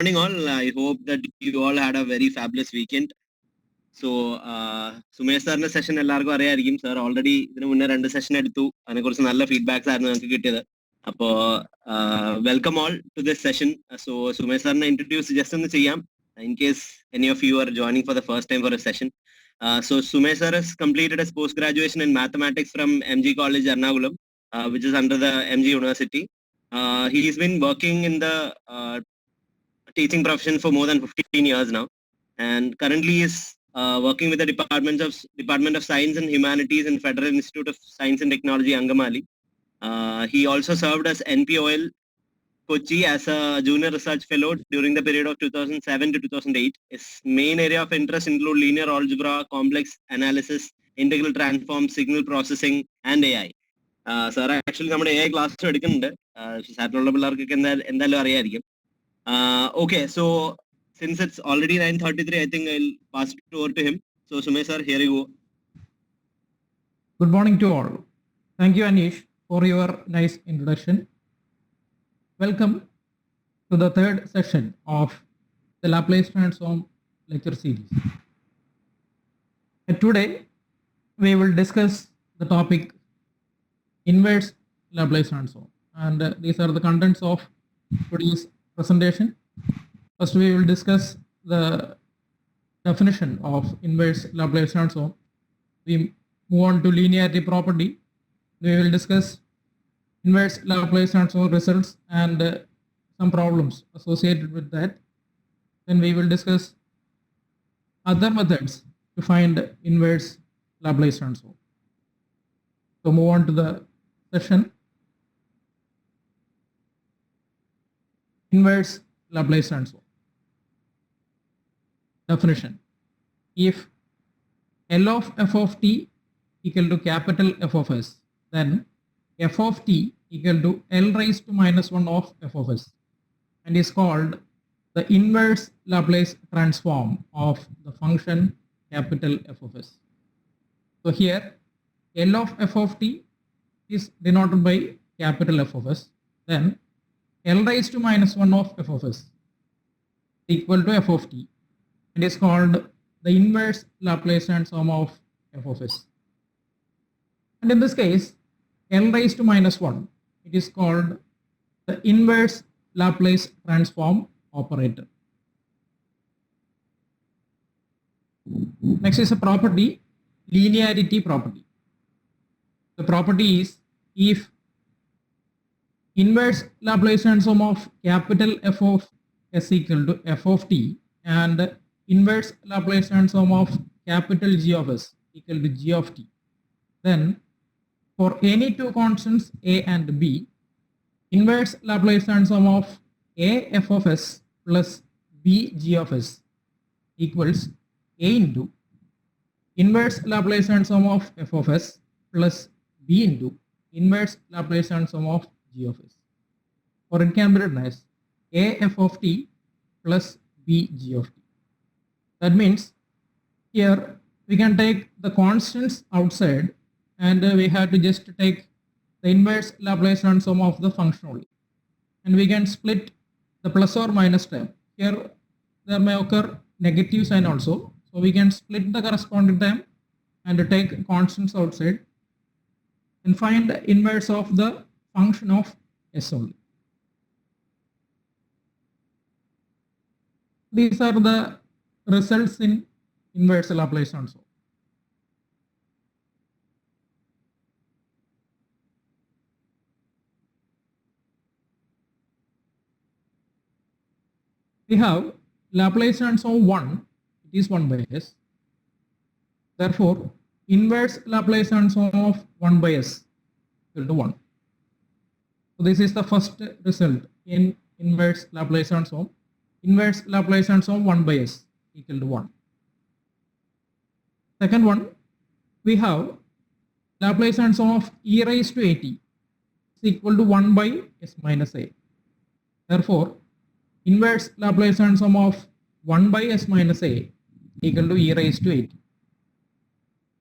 Morning all. I hope that you all had a very fabulous weekend. So, Sumesh സാറിന്റെ session എല്ലാവർക്കും അറിയായിരിക്കും. Sir already ഇതിനു മുന്നേ 2 session എടുത്തു. അതിനെക്കുറിച്ച് നല്ല ഫീഡ്ബാക്സ് ആയിരുന്നു ഞങ്ങൾക്ക് കിട്ടിയത്. അപ്പോ welcome all to this session. So Sumesh സാറിനെ ഇൻട്രൊഡ്യൂസ് ജസ്റ്റ് ഒന്ന് ചെയ്യാം. In case any of you are joining for the first time for a session. So Sumesh sir has completed his post-graduation in mathematics from MG College, Ernakulam, which is under the MG University. He's been working in the teaching profession for more than 15 years now, and currently is working with the Department of Science and Humanities in Federal Institute of Science and Technology, Angamali. He also served as NPOL Kochi as a junior research fellow during the period of 2007 to 2008. His main area of interest include linear algebra, complex analysis, integral transforms, signal processing, and AI. Sir actually നമ്മുടെ AI class എടുക്കുന്നുണ്ട്. സാറിനുള്ള പിള്ളേർക്കൊക്കെ എന്തായാലും അറിയായിരിക്കും. Okay, so since it's already 9:33, I think I'll pass it over to him. So Sumesh sir, here you go. Good morning to all. Thank you, Anish, for your nice introduction. Welcome to the third session of the Laplace transform lecture series. And today, we will discuss the topic inverse Laplace transform. And these are the contents of today's presentation. First, we will discuss the definition of inverse Laplace transform. We move on to linearity property. We will discuss inverse Laplace transform results and some problems associated with that. Then we will discuss other methods to find inverse Laplace transform. So move on to the session. Inverse Laplace transform. Definition. If L of f of t equal to capital F of s, then f of t equal to L raised to minus 1 of f of s, and is called the inverse Laplace transform of the function capital F of s. So here L of f of t is denoted by capital F of s, then L raised to minus 1 of f of s equal to f of t, and is called the inverse Laplace transform of f of s. And in this case, L raised to minus 1, it is called the inverse Laplace transform operator. Next is a property, linearity property. The property is if inverse Laplace transform of capital F of s equal to f of t and inverse Laplace transform of capital G of s equal to g of t, then for any two constants a and b, inverse Laplace transform of a f of s plus b g of s equals a into inverse Laplace transform of f of s plus b into inverse Laplace transform of g of s. Or it can be written as a f of t plus b g of t. That means here we can take the constants outside and we have to just take the inverse Laplace transform of the function only, and we can split the plus or minus term. Here there may occur negative sign also, so we can split the corresponding term and take constants outside and find the inverse of the function of s only. These are the results in inverse Laplace transform. We have Laplace transform 1, it is 1 by s. Therefore, inverse Laplace transform of 1 by s equal to 1. So this is the first result in inverse Laplace transform. Inverse Laplace transform 1 by s equal to 1. Second one, we have Laplace transform of e raised to at is equal to 1 by s minus a. Therefore, inverse Laplace transform of 1 by s minus a equal to e raised to at.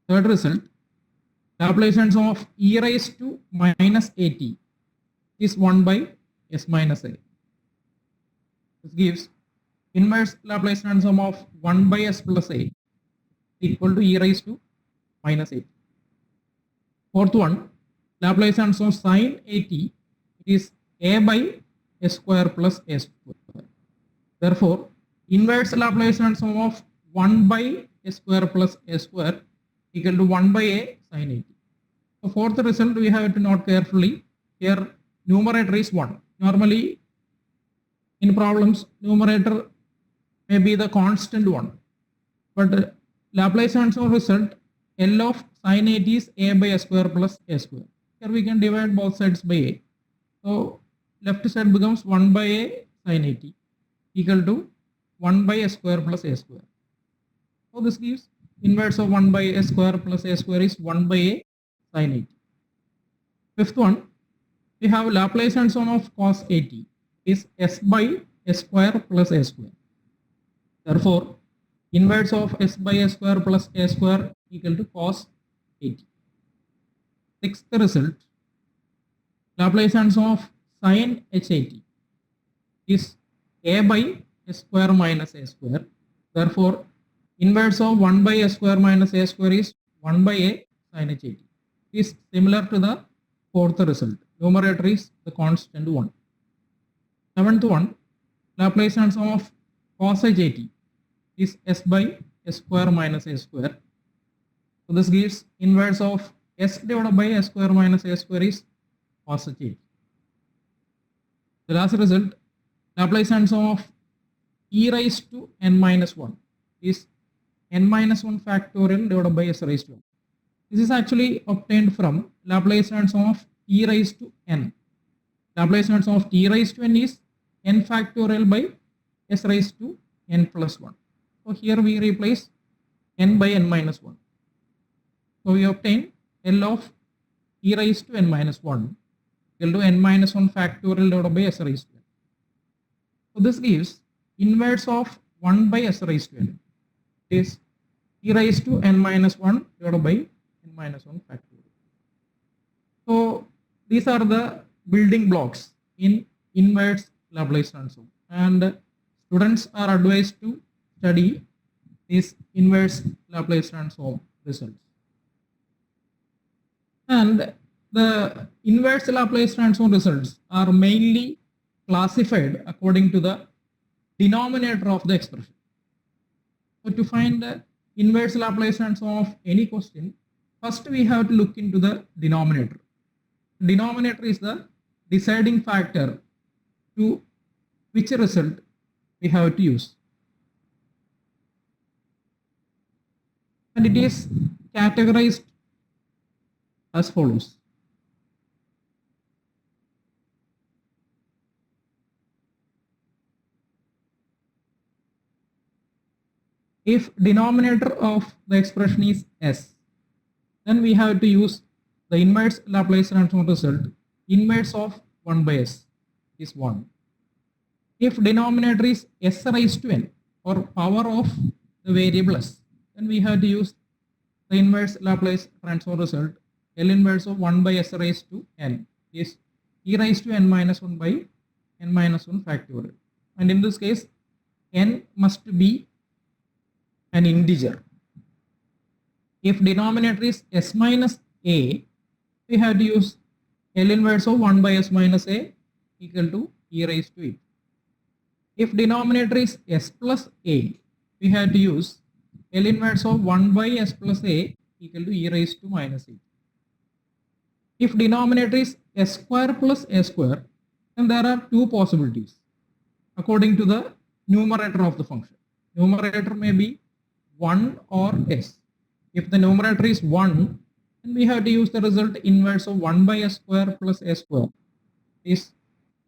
Third result, Laplace transform of e raised to minus at is 1 by s minus a. This gives inverse Laplace transform of 1 by s plus a equal to e raised to minus a. Fourth one, Laplace transform sin at is a by s square plus a square. Therefore, inverse Laplace transform of 1 by s square plus a square equal to 1 by a sin at. So fourth result we have to note carefully. Here numerator is 1. Normally in problems numerator may be the constant one, but Laplace transform result L of sin at is a by s square plus a square. Here we can divide both sides by a. So left side becomes 1 by a sin at equal to 1 by s square plus a square. So this gives inverse of 1 by s square plus a square is 1 by a sin at. Fifth one, we have Laplace transform of cos at is s by s square plus a square. Therefore, inverse of s by s square plus a square equal to cos 80. Sixth result, Laplace transform of sin h at is a by s square minus a square. Therefore, inverse of 1 by s square minus a square is 1 by a sin h at. Is similar to the fourth result. Numerator is the constant one. Seventh one, Laplace transform of cos h at is s by s square minus a square. So this gives inverse of s divided by s square minus a square is cos h at. The last result, Laplace transform of e raised to n minus 1 is n minus 1 factorial divided by s raised to 1. This is actually obtained from Laplace transform of t raised to n. Laplace transform of t raised to n is n factorial by s raised to n plus 1. So here we replace n by n minus 1. So we obtain L of e raised to n minus 1 equal to n minus 1 factorial divided by s raised to n. So this gives inverse of 1 by s raised to n is e raised to n minus 1 divided by n minus 1 factorial. So these are the building blocks in inverse Laplace transform, and students are advised to study these inverse Laplace transform results. And the inverse Laplace transform results are mainly classified according to the denominator of the expression. So to find the inverse Laplace transform of any question, first we have to look into the denominator. Denominator is the deciding factor to which result we have to use. And it is categorized as follows. If denominator of the expression is s, then we have to use the inverse Laplace transform result. Inverse of 1 by s is 1. If denominator is s raised to n or power of the variable s, then we have to use the inverse Laplace transform result. L inverse of 1 by s raised to n is e raised to n minus 1 by n minus 1 factorial. And in this case, n must be an integer. If denominator is s minus a, we have to use L inverse of 1 by s minus a equal to e raised to it. If denominator is s plus a, we have to use L inverse of 1 by s plus a equal to e raised to minus a. If denominator is s square plus a square, then there are two possibilities according to the numerator of the function. Numerator may be 1 or s. If the numerator is 1, then we have to use the result inverse of 1 by s square plus a square is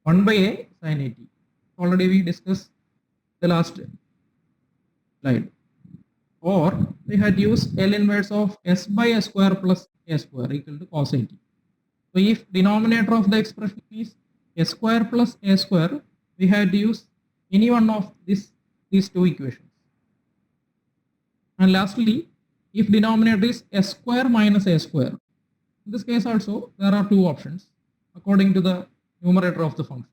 1 by a sin at. Already we discussed the last slide. Or we had to use L inverse of s by a square plus a square equal to cos at. So if denominator of the expression is s square plus a square, we have to use any one of these two equations. And lastly, if denominator is s square minus a square, in this case also there are two options according to the numerator of the function.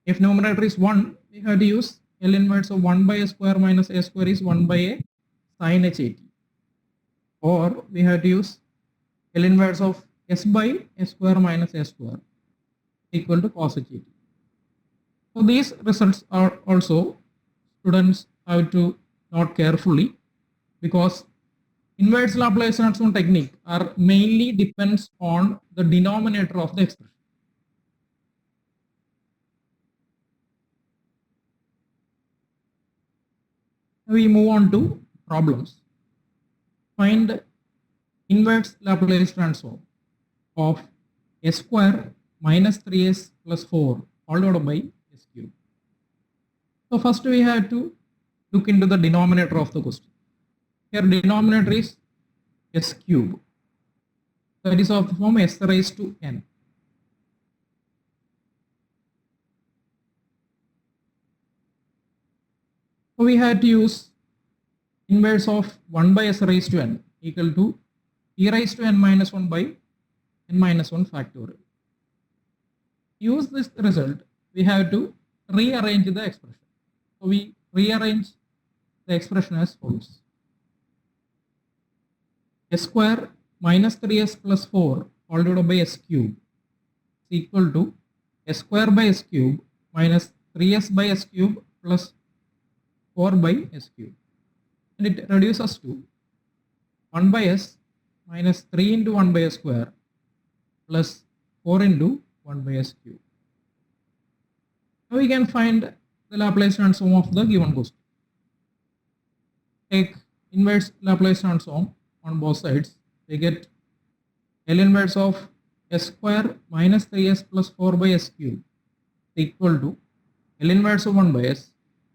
If numerator is 1, we have to use L inverse of 1 by a square minus a square is 1 by a sin h at. Or we have to use L inverse of s by a square minus a square equal to cos h at. So these results are also students have to note carefully, because inverse Laplace transform technique are mainly depends on the denominator of the expression. We move on to problems. Find inverse Laplace transform of s square minus 3s plus 4 all divided by s cube. So first we have to look into the denominator of the question. Here denominator is s cube. That is of the form s raised to n. So we had to use inverse of 1 by s raised to n equal to e raised to n minus 1 by n minus 1 factorial. Use this result, we have to rearrange the expression. So we rearrange the expression as follows. S square minus 3s plus 4 all divided by s cube is equal to s square by s cube minus 3s by s cube plus 4 by s cube. And it reduces to 1 by s minus 3 into 1 by s square plus 4 into 1 by s cube. Now we can find the Laplace transform of the given question. Take inverse Laplace transform on both sides. We get L inverse of s square minus 3s plus 4 by s cube equal to L inverse of 1 by s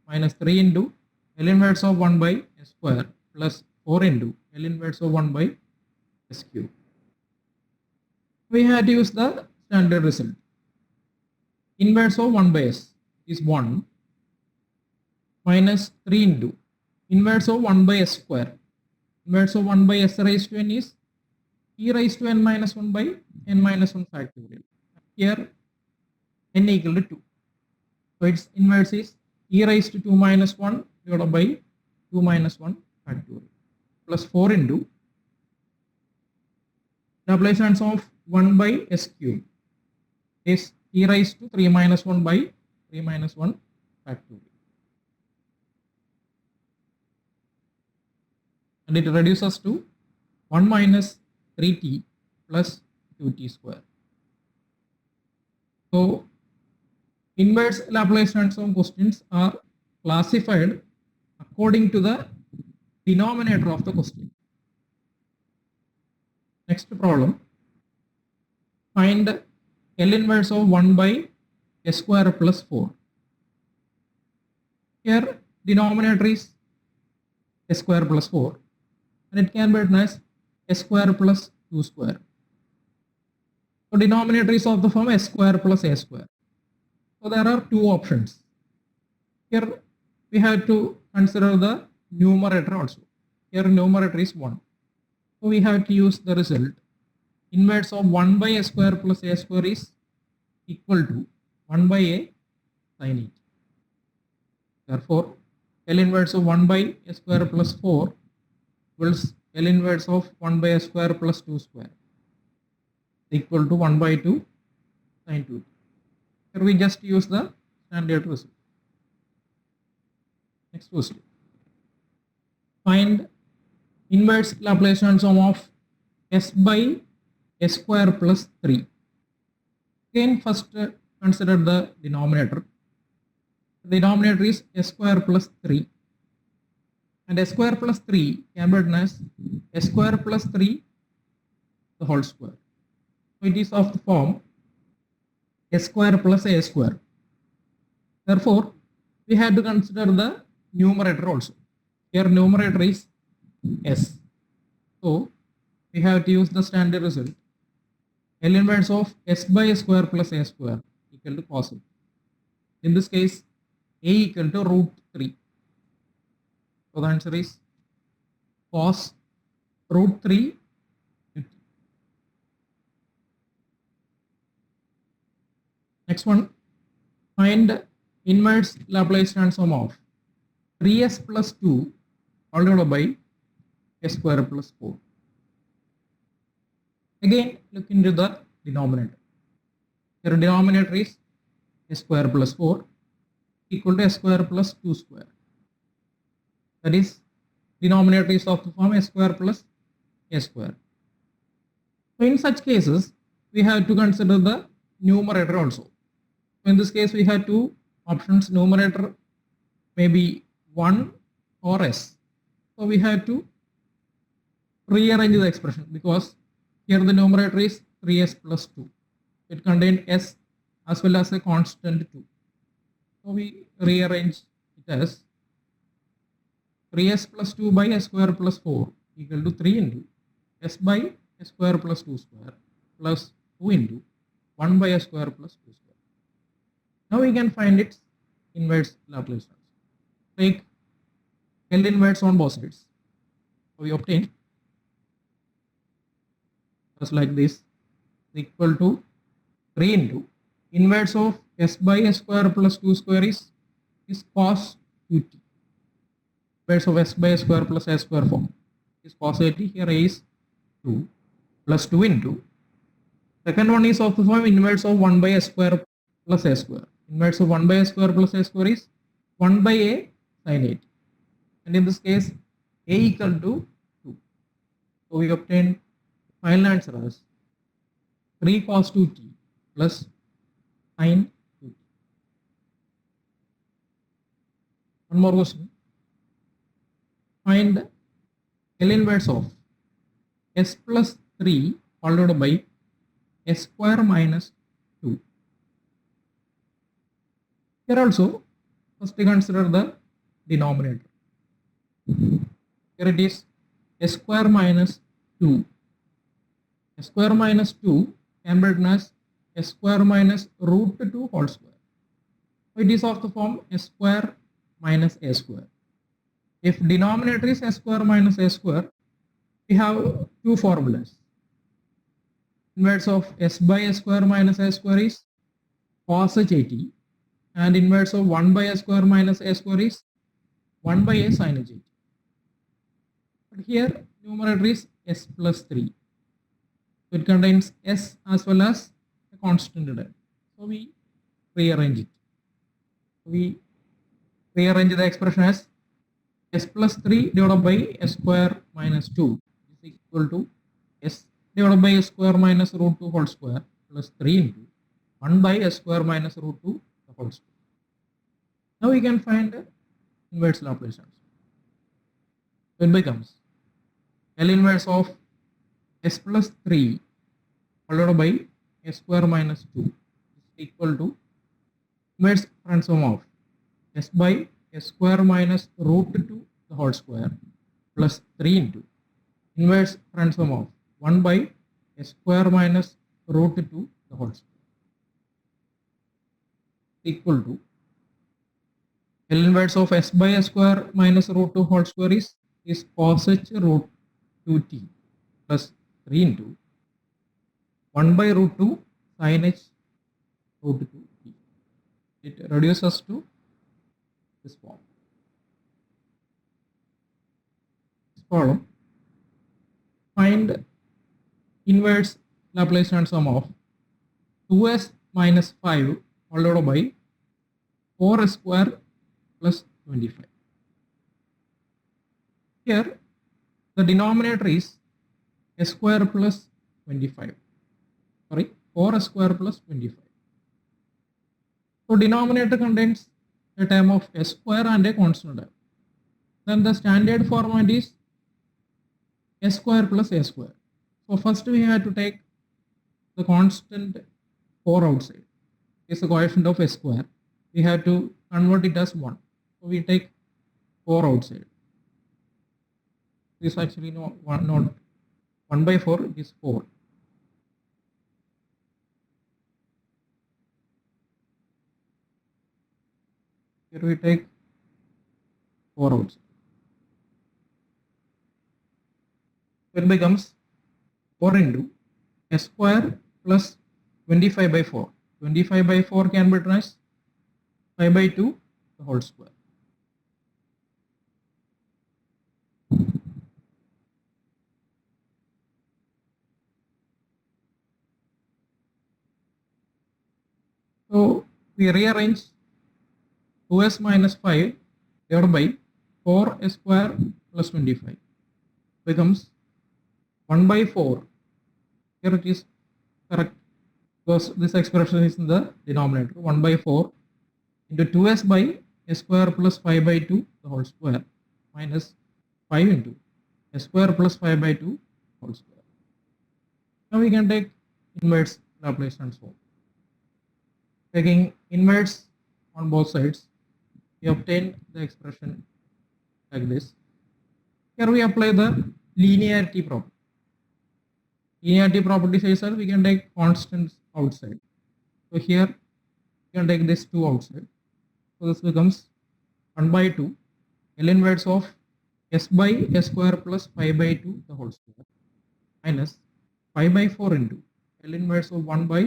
minus 3 into L inverse of 1 by s square plus 4 into L inverse of 1 by s cube. We had to use the standard result. Inverse of 1 by s is 1 minus 3 into inverse of 1 by s square. Inverse of 1 by s raised to n is e raised to n minus 1 by n minus 1 factorial. Here n equal to 2. So its inverse is e raised to 2 minus 1 divided by 2 minus 1 factorial plus 4 into Laplace transform of 1 by s cube is e raised to 3 minus 1 by 3 minus 1 factorial. And it reduces to 1 minus 3t plus 2t square. So inverse Laplace transform questions are classified according to the denominator of the question. Next problem. Find L inverse of 1 by s square plus 4. Here denominator is s square plus 4 and it can be written as s square plus 2 square. So denominator is of the form s square plus a square. So there are two options. Here we have to consider the numerator also. Here numerator is 1. So we have to use the result. Inverse of 1 by a square plus a square is equal to 1 by a sin it. Therefore, L inverse of 1 by a square plus 4 equals L inverse of 1 by a square plus 2 square equal to 1 by 2 sin 2. Here we just use the standard result. Next question. Find inverse Laplace transform of s by s square plus 3. Again, first consider the denominator. The denominator is s square plus 3. And s square plus 3 can be written as s square plus 3 the whole square. So it is of the form s square plus a square. Therefore, we have to consider the numerator also. Here numerator is s. So we have to use the standard result. L inverse of s by a square plus a square equal to cos it. In this case, a equal to root 3. So the answer is cos root 3. Next one, find inverse Laplace transform of 3s plus 2 all divided by s square plus 4. Again, look into the denominator. Your denominator is s square plus 4 equal to s square plus 2 square. That is, denominator is of the form s square plus a square. So in such cases, we have to consider the numerator also. So in this case, we have two options. Numerator may be 1 or s. So we have to rearrange the expression because here the numerator is 3s plus 2. It contains s as well as a constant 2. So we rearrange it as 3s plus 2 by s square plus 4 equal to 3 into s by s square plus 2 square plus 2 into 1 by s square plus 2 square. Now we can find its inverse Laplace transform. Take L inverse on both sides. So we obtain just like this equal to 3 into inverse of s by s square plus 2 square is cos 2t. Inverse of s by s square plus s square form is cos 2t. Here is 2 plus 2 into second one is of the form inverse of 1 by s square plus s square. Inverse of 1 by s square plus s square is 1 by a sin 8. And in this case, a equal to 2. So we obtain final answer as 3 cos 2t plus sin 2t. One more question. Find L inverse of s plus 3 followed by s square minus 2. Here also, first we consider the denominator. Here it is s square minus 2. S square minus 2 can be written as s square minus root 2 whole square. So it is of the form s square minus a square. If denominator is s square minus a square, we have two formulas. Inverse of s by s square minus a square is cos h at, and inverse of 1 by s square minus a square is 1 by a sin h at. But here numerator is s plus 3. So it contains s as well as a constant term. So we rearrange it. We rearrange the expression as s plus 3 divided by s square minus 2 is equal to s divided by s square minus root 2 whole square plus 3 into 1 by s square minus root 2 the whole square. Now we can find the inverse Laplace transform. So it becomes L inverse of s plus 3 followed by s square minus 2 is equal to inverse transform of s by s square minus root 2 the whole square plus 3 into inverse transform of 1 by s square minus root 2 the whole square equal to L inverse of s by s square minus root 2 whole square is cos h root 2t plus 3 into 1 by root 2 sin h root 2t. It reduces to this form. This problem, find inverse Laplace transform of 2s minus 5 followed by 4s square plus 25. Here the denominator is s square plus 25. Sorry, 4s square plus 25. So denominator contains a term of s square and a constant term. Then the standard format is s square plus a square. So first we have to take the constant 4 outside. Is the coefficient of s square. We have to convert it as 1. So we take 4 outside. This is actually not 1 by 4, it is 4. Here we take 4 outside. It becomes 4 into s square plus 25 by 4. 25 by 4 can be written as 5 by 2 the whole square. So we rearrange 2s minus 5 divided by 4s square plus 25 becomes 1 by 4. Here it is correct because this expression is in the denominator. 1 by 4 into 2s by s square plus 5 by 2 the whole square minus 5 into s square plus 5 by 2 whole square. Now we can take inverse Laplace transform. Taking inverse on both sides, we obtain the expression like this. Here we apply the linearity property. Linearity property says that we can take constants outside. So here we can take this 2 outside. So this becomes 1 by 2 L inverse of s by s square plus 5 by 2 the whole square minus 5 by 4 into L inverse of 1 by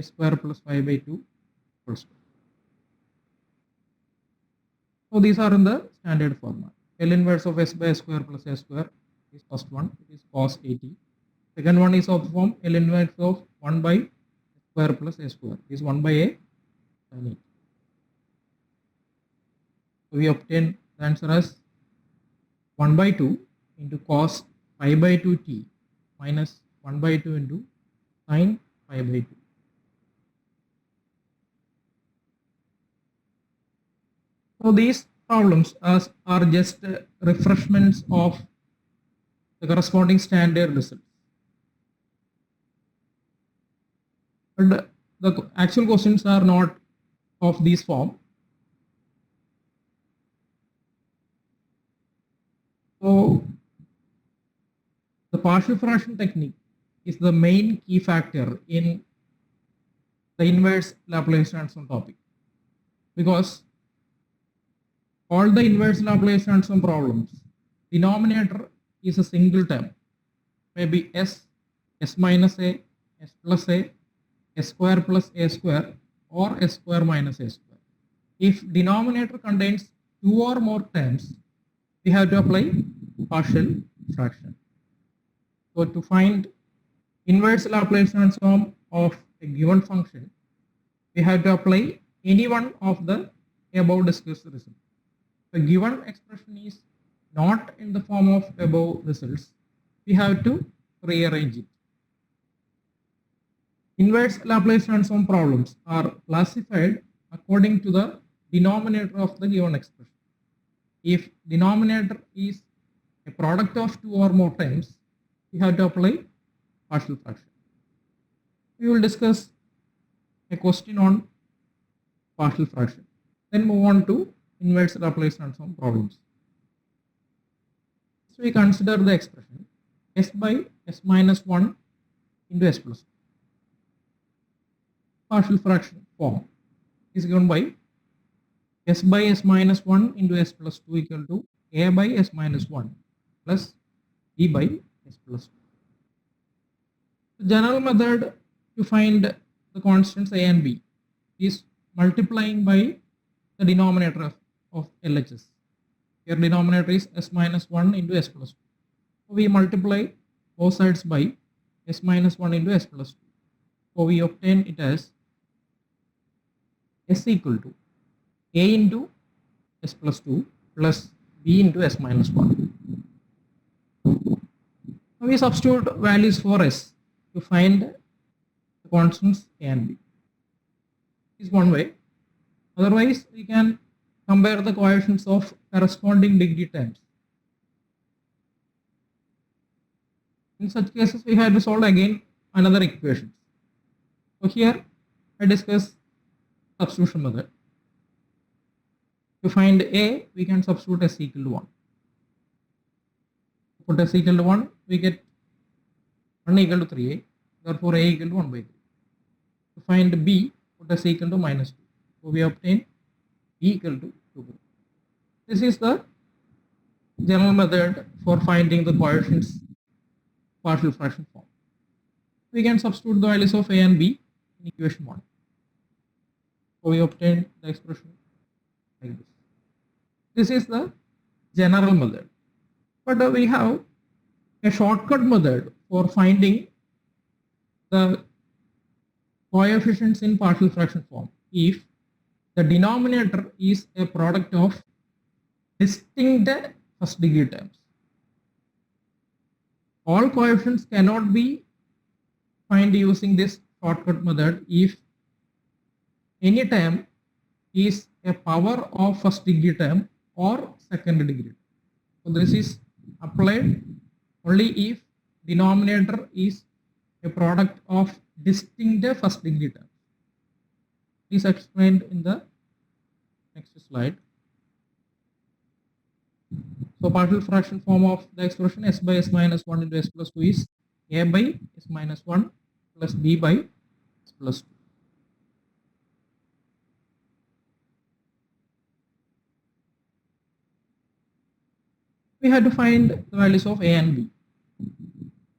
s square plus 5 by 2 whole square. So these are in the standard format. L inverse of s by s square plus s square is first one, it is cos 80. Second one is of form L inverse of 1 by s square plus s square is 1 by a sin 80. So we obtain the answer as 1 by 2 into cos pi by 2 t minus 1 by 2 into sin pi by 2. So these problems are just refreshments of the corresponding standard results. But the actual questions are not of this form. So the partial fraction technique is the main key factor in the inverse Laplace transform topic, because all the inverse Laplace transform problems, denominator is a single term, maybe s minus a, s plus a, s square plus a square, or s square minus a square. If denominator contains 2 or more terms, we have to apply partial fraction. So to find inverse Laplace transform of a given function, we have to apply any one of the above discussed results. The given expression is not in the form of above results, we have to rearrange it. Inverse Laplace transform problems are classified according to the denominator of the given expression. If denominator is a product of 2 or more terms, we have to apply partial fraction. We will discuss a question on partial fraction, then move on to inverse Laplace transform problems. So we consider the expression s by s minus 1 into s plus 1. Partial fraction form is given by s by s minus 1 into s plus 2 equal to a by s minus 1 plus b by s plus 2. The general method to find the constants a and b is multiplying by the denominator of LHS. Here denominator is s minus 1 into s plus 2. So we multiply both sides by s minus 1 into s plus 2. So we obtain it as s equal to a into s plus 2 plus b into s minus 1. Now we substitute values for s to find the constants a and b. This is one way. Otherwise, we can compare the coefficients of corresponding degree terms. In such cases, we have to solve again another equation. So here I discuss substitution method. To find a, we can substitute s equal to 1. Put s equal to 1, we get 1 equal to 3a, therefore a equal to 1 by 3. To find b, put s equal to minus 2. So we obtain b equal to 2. This is the general method for finding the coefficients partial fraction form. We can substitute the values of a and b in equation 1. So we obtain the expression like this. This is the general method. But we have a shortcut method for finding the coefficients in partial fraction form if the denominator is a product of distinct first degree terms. All coefficients cannot be found using this shortcut method if any term is a power of first degree term or second degree. So this is applied only if denominator is a product of distinct first degree terms. This is explained in the next slide. So partial fraction form of the expression s by s minus 1 into s plus 2 is a by s minus 1 plus b by s plus 2. We had to find the values of a and b.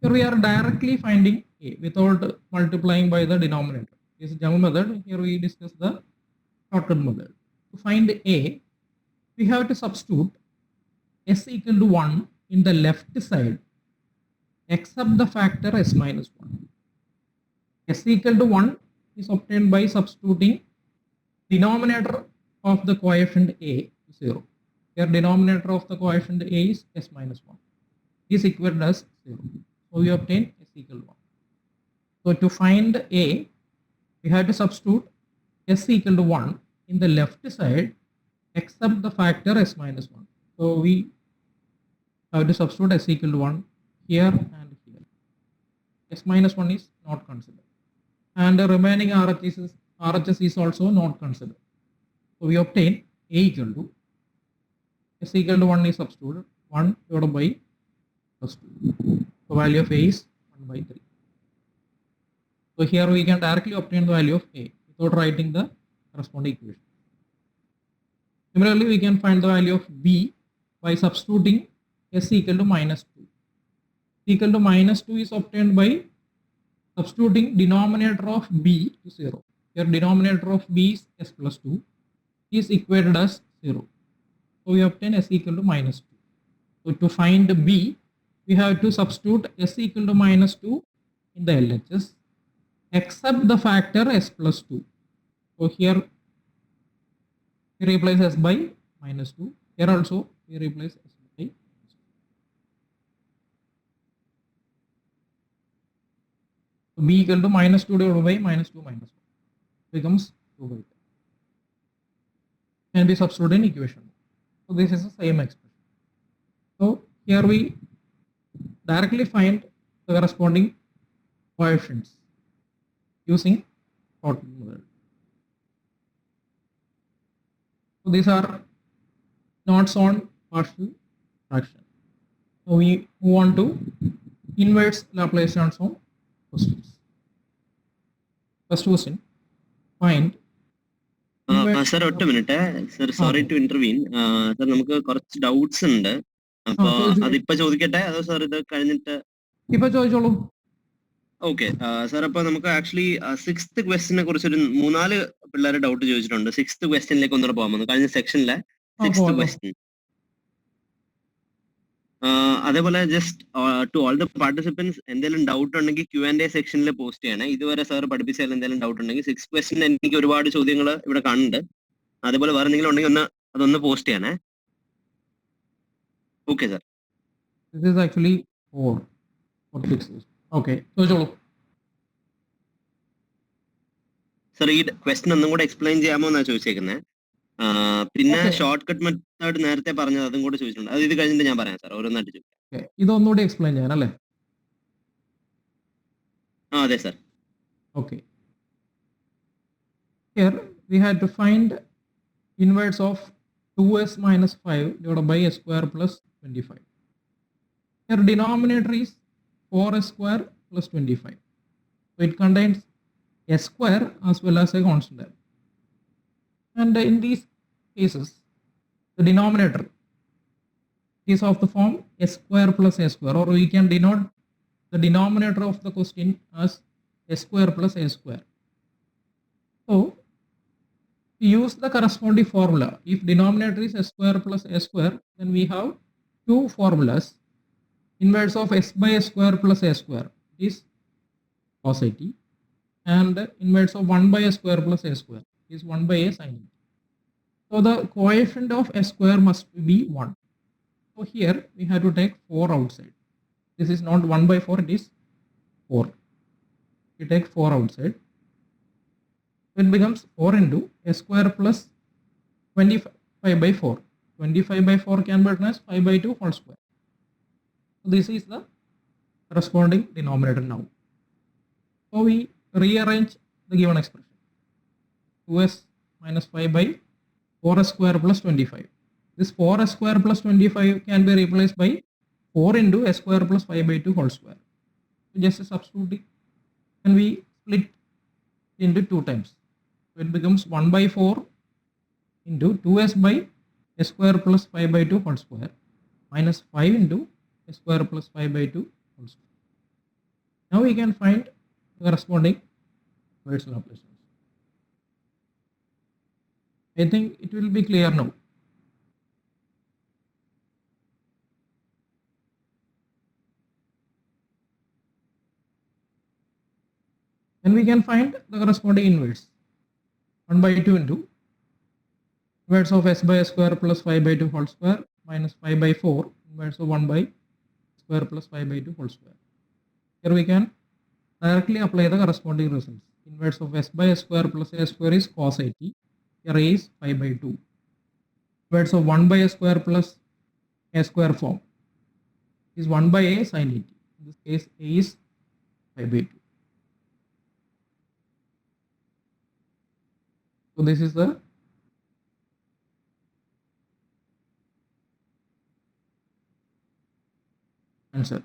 Here we are directly finding a without multiplying by the denominator. This is general method. Here we discuss the shortcut method. To find a, we have to substitute s equal to 1 in the left side except the factor s minus 1. S equal to 1 is obtained by substituting denominator of the coefficient a to 0. Here denominator of the coefficient a is s minus 1. Is equal as 0. So we obtain s equal to 1. So to find a, we have to substitute s equal to 1 in the left side except the factor s minus 1. So we have to substitute s equal to 1 here and here. S minus 1 is not considered. And the remaining RHS is also not considered. So we obtain a equal to s equal to 1 is substituted 1 divided by plus 2. The value of a is 1 by 3. So here we can directly obtain the value of a without writing the corresponding equation. Similarly, we can find the value of b by substituting s equal to minus 2. Equal to minus 2 is obtained by substituting denominator of b to 0. Here denominator of b is s plus 2 is equated as 0. So we obtain s equal to minus 2. So to find b, we have to substitute s equal to minus 2 in the LHS except the factor s plus 2. So here we replace s by minus 2. Here also we replace s by minus 2. So b equal to minus 2 divided by minus 2 minus 1 becomes 2 by 10. Can be substituted in equation. So this is the same expression. So here we directly find the corresponding coefficients using shortcut method. So these are notes on partial fraction. So we move on to inverse Laplace transform questions. First question, find sir ഒറ്റ minute sir, sorry to intervene sir, നമുക്ക് കുറച്ച് doubts ഉണ്ട്. അപ്പൊ അതിപ്പോ ചോദിക്കട്ടെ അതോ sir ഇത് കഴിഞ്ഞിട്ട്? ഇപ്പൊ ചോദിച്ചോളൂ. ഓക്കെ സാർ, അപ്പൊ നമുക്ക് ആക്ച്വലി 6th ക്വസ്റ്റിനെ കുറിച്ച് ഒരു 3-4 പിള്ളേർ ഡൗട്ട് ചോദിച്ചിട്ടുണ്ട്. 6th ക്വസ്റ്റ്യനിലേക്ക് ഒന്നുകൂടെ പോകാൻ വന്നു, കഴിഞ്ഞ സെക്ഷനിലെ 6th ക്വസ്റ്റ്യൻ. അതേപോലെ just to all the participants, എന്തെങ്കിലും ഡൗട്ട് ഉണ്ടെങ്കിൽ Q&A സെക്ഷനിൽ പോസ്റ്റ് ചെയ്യണേ. ഇതുവരെ സാർ പഠിപ്പിച്ചാൽ എന്തെങ്കിലും ഡൗട്ട് ഉണ്ടെങ്കിൽ 6th ക്വസ്റ്റ്യൻ എനിക്ക് ഒരുപാട് ചോദ്യങ്ങൾ ഇവിടെ കാണുന്നുണ്ട്. അതേപോലെ വേറെ എന്തെങ്കിലും ഉണ്ടെങ്കിൽ അതൊന്ന് പോസ്റ്റ് ചെയ്യണേ. Okay sir. This is actually 4 or 6. Okay, ചോദിച്ചോളൂ. സാർ ഈ ക്വസ്റ്റ്യൻ ഒന്നും കൂടെ എക്സ്പ്ലെയിൻ ചെയ്യാമോ എന്നാണ് ചോദിച്ചേക്കുന്നത്. പിന്നെ ഷോർട്ട് കട്ട് മെത്തേഡ് നേരത്തെ പറഞ്ഞത് അതും കൂടെ ചോദിച്ചിട്ടുണ്ട്. അത് ഇത് കഴിഞ്ഞിട്ട് ഞാൻ പറയാം സാർ, ഓരോന്നായിട്ട് ചോദിക്കാം. ഇതൊന്നുകൂടി എക്സ്പ്ലെയിൻ ചെയ്യാൻ അല്ലേ? അതെ sir. Okay. Here we had to find inverse of 2s minus 5 divided by s square plus 25. Here denominator is 4s square plus 25. So it contains s square as well as a constant term. And in these cases, the denominator is of the form s square plus a square, or we can denote the denominator of the question as s square plus a square. So to use the corresponding formula. If denominator is s square plus s square, then we have two formulas. Inverse of s by s square plus s square is cos a t, and inverse of 1 by s square plus s square is 1 by a sin a t. So the coefficient of s square must be 1. So here we have to take 4 outside. This is not 1 by 4, it is 4. We take 4 outside. It becomes 4 into s square plus 25 by 4. 25 by 4 can be written as 5 by 2 whole square. So this is the corresponding denominator now. So we rearrange the given expression. 2s minus 5 by 4s square plus 25. This 4s square plus 25 can be replaced by 4 into s square plus 5 by 2 whole square. So just substitute, and we split into 2 times. So it becomes 1 by 4 into 2s by s square plus 5 by 2 whole square minus 5 into s square plus 5 by 2 whole square. Now we can find the corresponding inverse Laplace transform. I think it will be clear now. Then we can find the corresponding inverse. 1 by 2 into inverse of s by s square plus 5 by 2 whole square minus 5 by 4 inverse of 1 by square plus 5 by 2 whole square. Here we can directly apply the corresponding results. Inverse of s by s square plus a square is cos a t. Here a is 5 by 2. Inverse of 1 by a square plus a square form is 1 by a sin a t. In this case, a is 5 by 2. So this is the answer.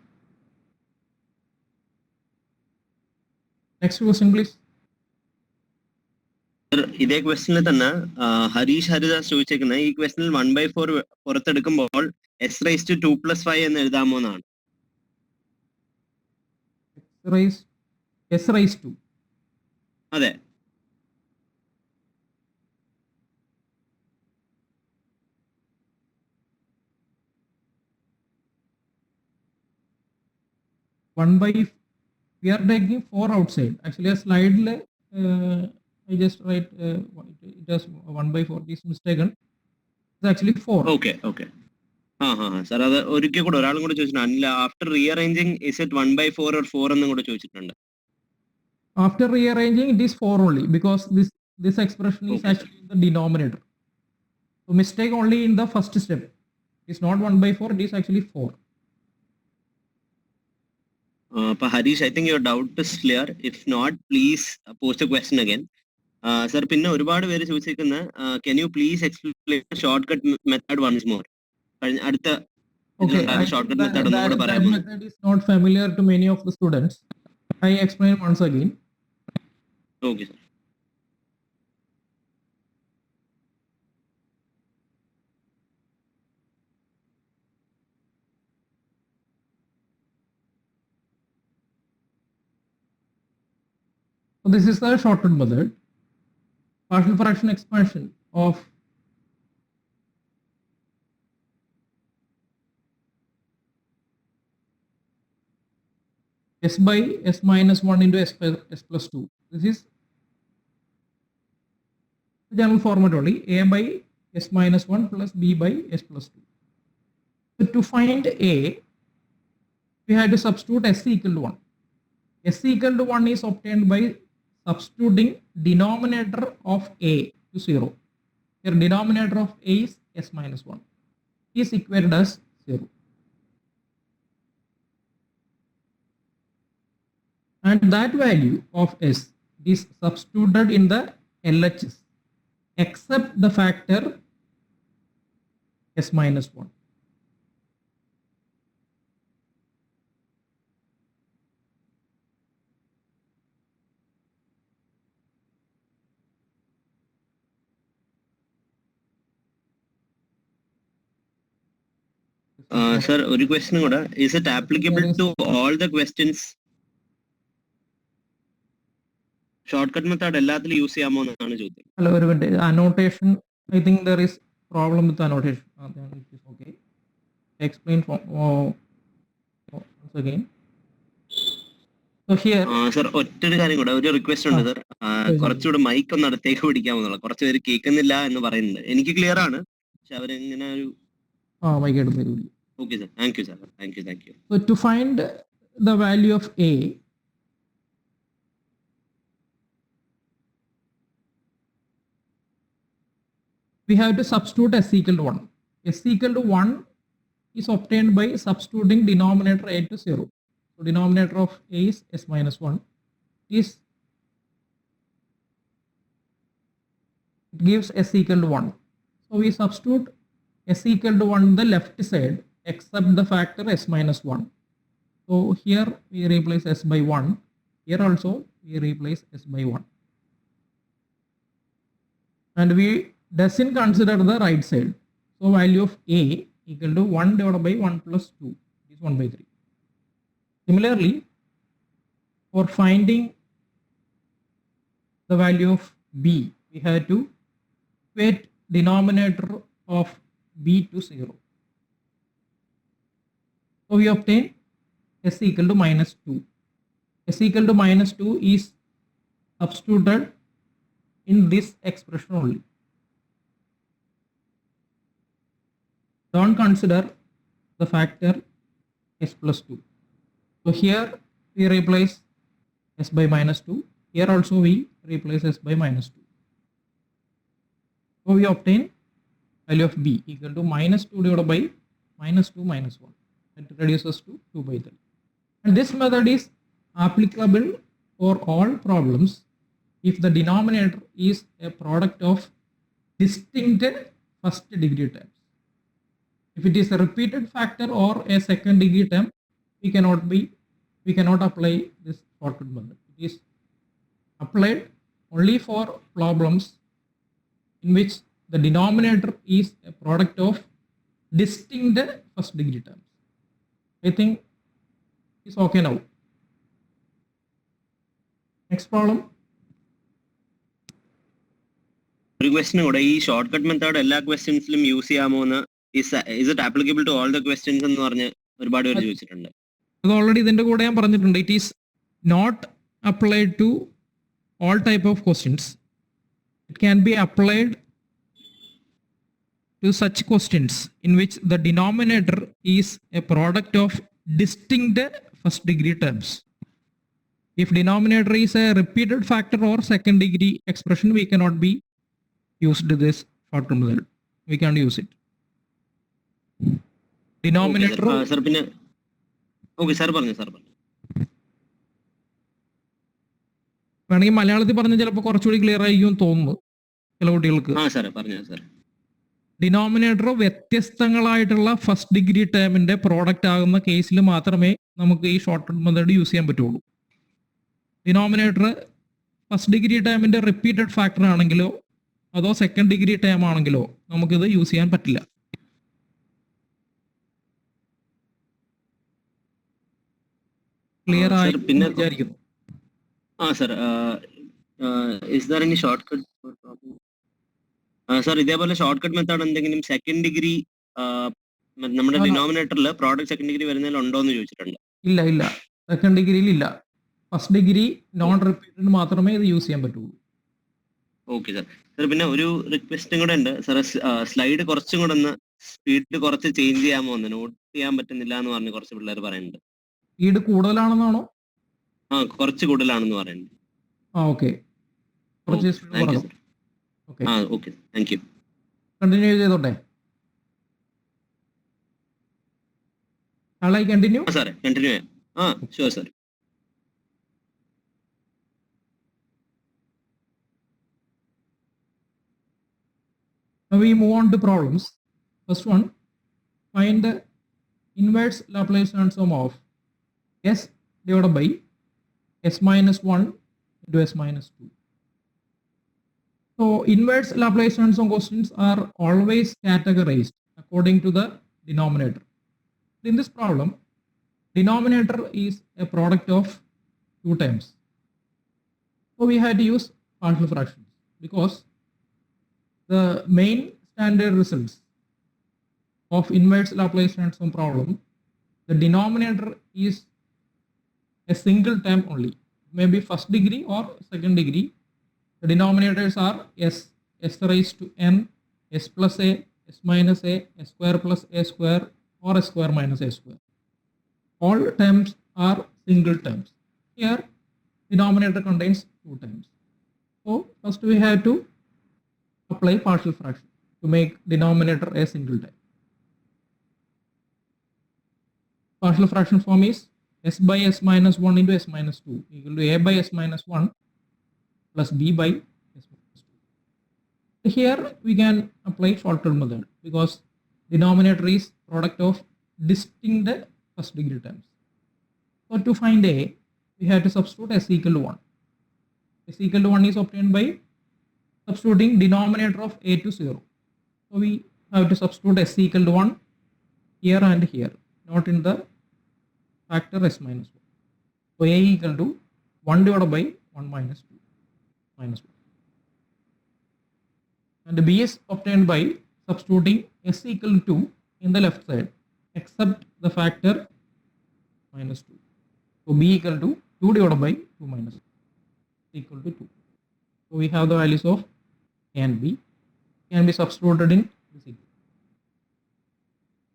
Next question, please. ഇതേ ക്വസ്റ്റിനിൽ തന്നെ ഹരീഷ് ഹരിദാസ് ചോദിച്ചേക്കുന്ന ഈ ക്വസ്റ്റിനിൽ 1/4 പുറത്തെടുക്കുമ്പോൾ S raise to 2+5 എന്ന് എഴുതാമോ എന്നാണ്. S raised to. അതെ. We are taking 4 outside. Actually, a slide I just write it as 1/4 is mistaken. It's actually 4. Okay. Sir, അത് ഒരിക്കൽ കൂടെ ഒരാളും കൂടെ ചോദിച്ചിട്ടുണ്ട്. After rearranging, is it 1/4 or 4 എന്നും കൂടെ ചോദിച്ചിട്ടുണ്ട്. After rearranging, it is 4 only because this expression is actually in the denominator. So mistake only in the first step. It's not 1/4. It is actually 4. Harish, I think your doubt is clear. If not, please post a question again. Sir, പിന്നെ ഒരുപാട് പേര് ചോദിച്ചിരിക്കുന്ന can you please explain the shortcut method once more? അടുത്ത shortcut method ഒന്നും കൂടെ പറയാമോ? That method is not familiar to many of the students. I explain once again. Okay, sir. So this is the shortcut method. Partial fraction expansion of s by s minus 1 into s plus 2. This is the general format only. A by s minus 1 plus b by s plus 2. So to find a, we had to substitute s equal to 1. S equal to 1 is obtained by substituting denominator of a to 0. Here denominator of a is s minus 1. Is equated as 0. And that value of s is substituted in the LHS except the factor s minus 1. Sir, ഒരു question കൂടെ. Is it applicable to all the questions? Short cut method എല്ലാത്തിലും use ചെയ്യാമോ എന്നാണ് ചോദ്യം. Hello, everyone. Annotation. I think there is problem with annotation. Then it is okay. Explain once again. So here, sir ഒറ്റൊരു കാര്യം കൂടെ, ഒരു request ഉണ്ട് sir. കുറച്ചുകൂടെ മൈക്ക് ഒന്ന് അടുത്തേക്ക് പിടിക്കാമെന്നുള്ള, കുറച്ച് പേര് കേൾക്കുന്നില്ല എന്ന് പറയുന്നുണ്ട്. എനിക്ക് ക്ലിയർ ആണ്, പക്ഷെ അവരെങ്ങനെ ഒരു my God, very good. Okay sir, thank you sir, thank you, thank you. So to find the value of A, we have to substitute S equal to 1. S equal to 1 is obtained by substituting denominator A to 0. So denominator of A is S minus 1. It gives S equal to 1. So we substitute S equal to 1 on the left side except the factor S minus 1. So here we replace S by 1. Here also we replace S by 1. And we doesn't consider the right side. So value of A equal to 1 divided by 1 plus 2 is 1 by 3. Similarly, for finding the value of B, we have to equate denominator of B to 0. So we obtain S equal to minus 2. S equal to minus 2 is substituted in this expression only. Don't consider the factor S plus 2. So here we replace S by minus 2. Here also we replace S by minus 2. So we obtain value of B equal to minus 2 divided by minus 2 minus 1. It reduces to 2 by 3. And this method is applicable for all problems if the denominator is a product of distinct first degree terms. If it is a repeated factor or a second degree term, we cannot apply this shortcut method. It is applied only for problems in which the denominator is a product of distinct first degree terms. I think it's okay now. Next problem. ഒരു question കൂടെ, ഈ short cut method എല്ലാ ക്വസ്റ്റ്യൻസിലും use ചെയ്യാമോ എന്ന്, is it applicable to all the questions എന്ന് പറഞ്ഞ് ഒരുപാട് പേര് ചോദിച്ചിട്ടുണ്ട്. അത് ഓൾറെഡി ഇതിന്റെ കൂടെ ഞാൻ പറഞ്ഞിട്ടുണ്ട്. It is not applied to all type of questions. It can be applied to such questions in which the denominator is a product of distinct first degree terms. If denominator is a repeated factor or second degree expression, we cannot be used this shortcut method. We can't use it. Denominator. Sir പിന്നെ okay sir പറഞ്ഞു. വേണമെങ്കിൽ മലയാളത്തിൽ പറഞ്ഞാൽ ചിലപ്പോൾ കുറച്ചുകൂടി clear ആയിരിക്കും തോന്നുന്നു ചില കുട്ടികൾക്ക്. പറഞ്ഞു സാർ. ഡിനോമിനേറ്റർ വ്യത്യസ്തങ്ങളായിട്ടുള്ള ഫസ്റ്റ് ഡിഗ്രി ടേമിന്റെ പ്രോഡക്റ്റ് ആകുന്ന കേസിൽ മാത്രമേ നമുക്ക് ഈ ഷോർട്ട് കട്ട് മെത്തേഡ് യൂസ് ചെയ്യാൻ പറ്റുള്ളൂ. ഡിനോമിനേറ്റർ ഫസ്റ്റ് ഡിഗ്രി ടേമിന്റെ റിപ്പീറ്റഡ് ഫാക്ടർ ആണെങ്കിലോ അതോ സെക്കൻഡ് ഡിഗ്രി ടേം ആണെങ്കിലോ നമുക്കിത് യൂസ് ചെയ്യാൻ പറ്റില്ല. ക്ലിയർ ആയി പിന്നെ വിചാരിക്കുന്നു. സർ ഇതേപോലെ ഷോർട്ട് കട്ട് മെത്തേഡ് എന്തെങ്കിലും സെക്കൻഡ് ഡിഗ്രി നമ്മുടെ ഡിനോമിനേറ്ററിൽ പ്രോഡക്റ്റ് സെക്കൻഡ് ഡിഗ്രി വരുന്നതിൽ ഉണ്ടോ എന്ന് ചോദിച്ചിട്ടുണ്ട്. ഇല്ല, സെക്കൻഡ് ഡിഗ്രിയിൽ ഇല്ല. ഫസ്റ്റ് ഡിഗ്രി നോൺ റിപ്പീറ്റഡ് മാത്രമേ ഇത് യൂസ് ചെയ്യാൻ പറ്റുള്ളൂ. Okay sir. സാർ പിന്നെ ഒരു റിക്വസ്റ്റും കൂടെ ഉണ്ട് സാർ. സ്ലൈഡ് കുറച്ചും കൂടെ ഒന്ന് സ്പീഡ് കുറച്ച് ചേഞ്ച് ചെയ്യാമോ എന്ന്, നോട്ട് ചെയ്യാൻ പറ്റുന്നില്ല എന്ന് പറഞ്ഞ് കുറച്ച് പിള്ളേർ പറയുന്നുണ്ട്. സ്പീഡ് കൂടുതലാണെന്നാണോ? കുറച്ച് കൂടുതലാണെന്ന് പറയുന്നുണ്ട്. Okay, okay, thank you. Continue ചെയ്തോട്ടെ? കണ്ടിന്യൂ സാറേ, കണ്ടിന്യൂ ചെയ്യാം. Sure sir. Now we move on to problems. First one, find the inverse Laplace transform of s divided by s minus 1 into s minus 2. So inverse Laplace transform questions are always categorized according to the denominator. In this problem, denominator is a product of two terms. So So we had to use partial fractions because the main standard results of inverse Laplace transform problem, the denominator is a single term only, maybe first degree or second degree. The denominators are s raised to n, s plus a, s minus a, s square plus a square, or s square minus a square. All terms are single terms. Here, denominator contains two terms. So first we have to apply partial fraction to make denominator a single term. Partial fraction form is s by s minus 1 into s minus 2 equal to a by s minus 1 plus b by s minus 2. Here we can apply short-term method because denominator is product of distinct first degree terms. So to find a, we have to substitute s equal to 1. S equal to 1 is obtained by substituting denominator of a to 0. So we have to substitute s equal to 1 here and here, not in the factor s minus 1. So a equal to 1 divided by 1 minus 2 minus 1. And b is obtained by substituting s equal to 2 in the left side except the factor minus 2. So b equal to 2 divided by 2 minus 2 equal to 2. So we have the values of a and b can be substituted in this equation.